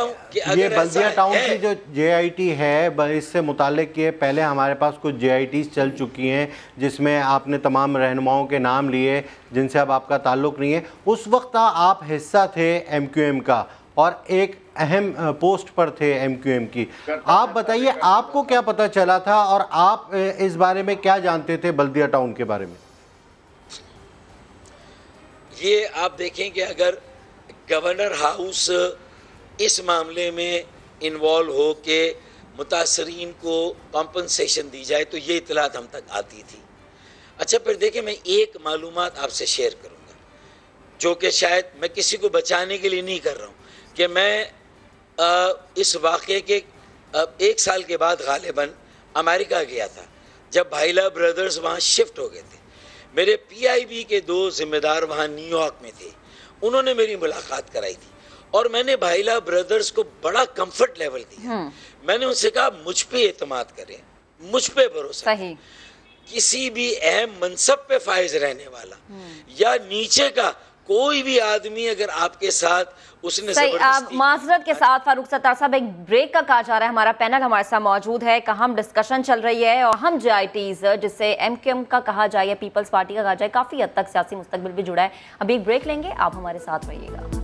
ये बल्दिया टाउन की जो GIT है इससे मुताल्लिक ये पहले हमारे पास कुछ GITs चल चुकी हैं जिसमें आपने तमाम रहनुमाओं के नाम लिए जिनसे अब आपका ताल्लुक़ नहीं है। उस वक्त आप हिस्सा थे MQM का और एक अहम पोस्ट पर थे MQM की। आप बताइए आपको क्या पता चला था और आप इस बारे में क्या जानते थे बल्दिया टाउन के बारे में? ये आप देखें कि अगर गवर्नर हाउस इस मामले में इन्वॉल्व हो के मुतासरीन को कॉम्पनसेशन दी जाए तो ये इतलात हम तक आती थी। अच्छा फिर देखें, मैं एक मालूमात आपसे शेयर करूँगा जो कि शायद मैं किसी को बचाने के लिए नहीं कर रहा हूँ, कि मैं इस वाक़े के 1 साल के बाद गालिबन अमेरिका गया था जब भाईला ब्रदर्स वहाँ शिफ्ट हो गए थे। मेरे PIB के 2 ज़िम्मेदार वहाँ न्यूयॉर्क में थे, उन्होंने मेरी मुलाकात कराई थी और मैंने भाईला ब्रदर्स को बड़ा कंफर्ट लेवल दिया। मैंने उनसे कहा मुझ पे एतमाद करें, मुझ पे भरोसा करें, किसी भी अहम मनसब पे फाइज रहने वाला या नीचे का कोई भी आदमी अगर आपके साथ उसने जबरदस्ती। माजरत के साथ फारूक सत्तार साहब एक ब्रेक का कहा जा रहा है, हमारा पैनल हमारे साथ मौजूद है, हम डिस्कशन चल रही है और हम GITs जिससे MQM का कहा जाए या पीपल्स पार्टी का कहा जाए काफी हद तक सियासी मुस्तकबिल भी जुड़ा है। अभी एक ब्रेक लेंगे, आप हमारे साथ रहिएगा।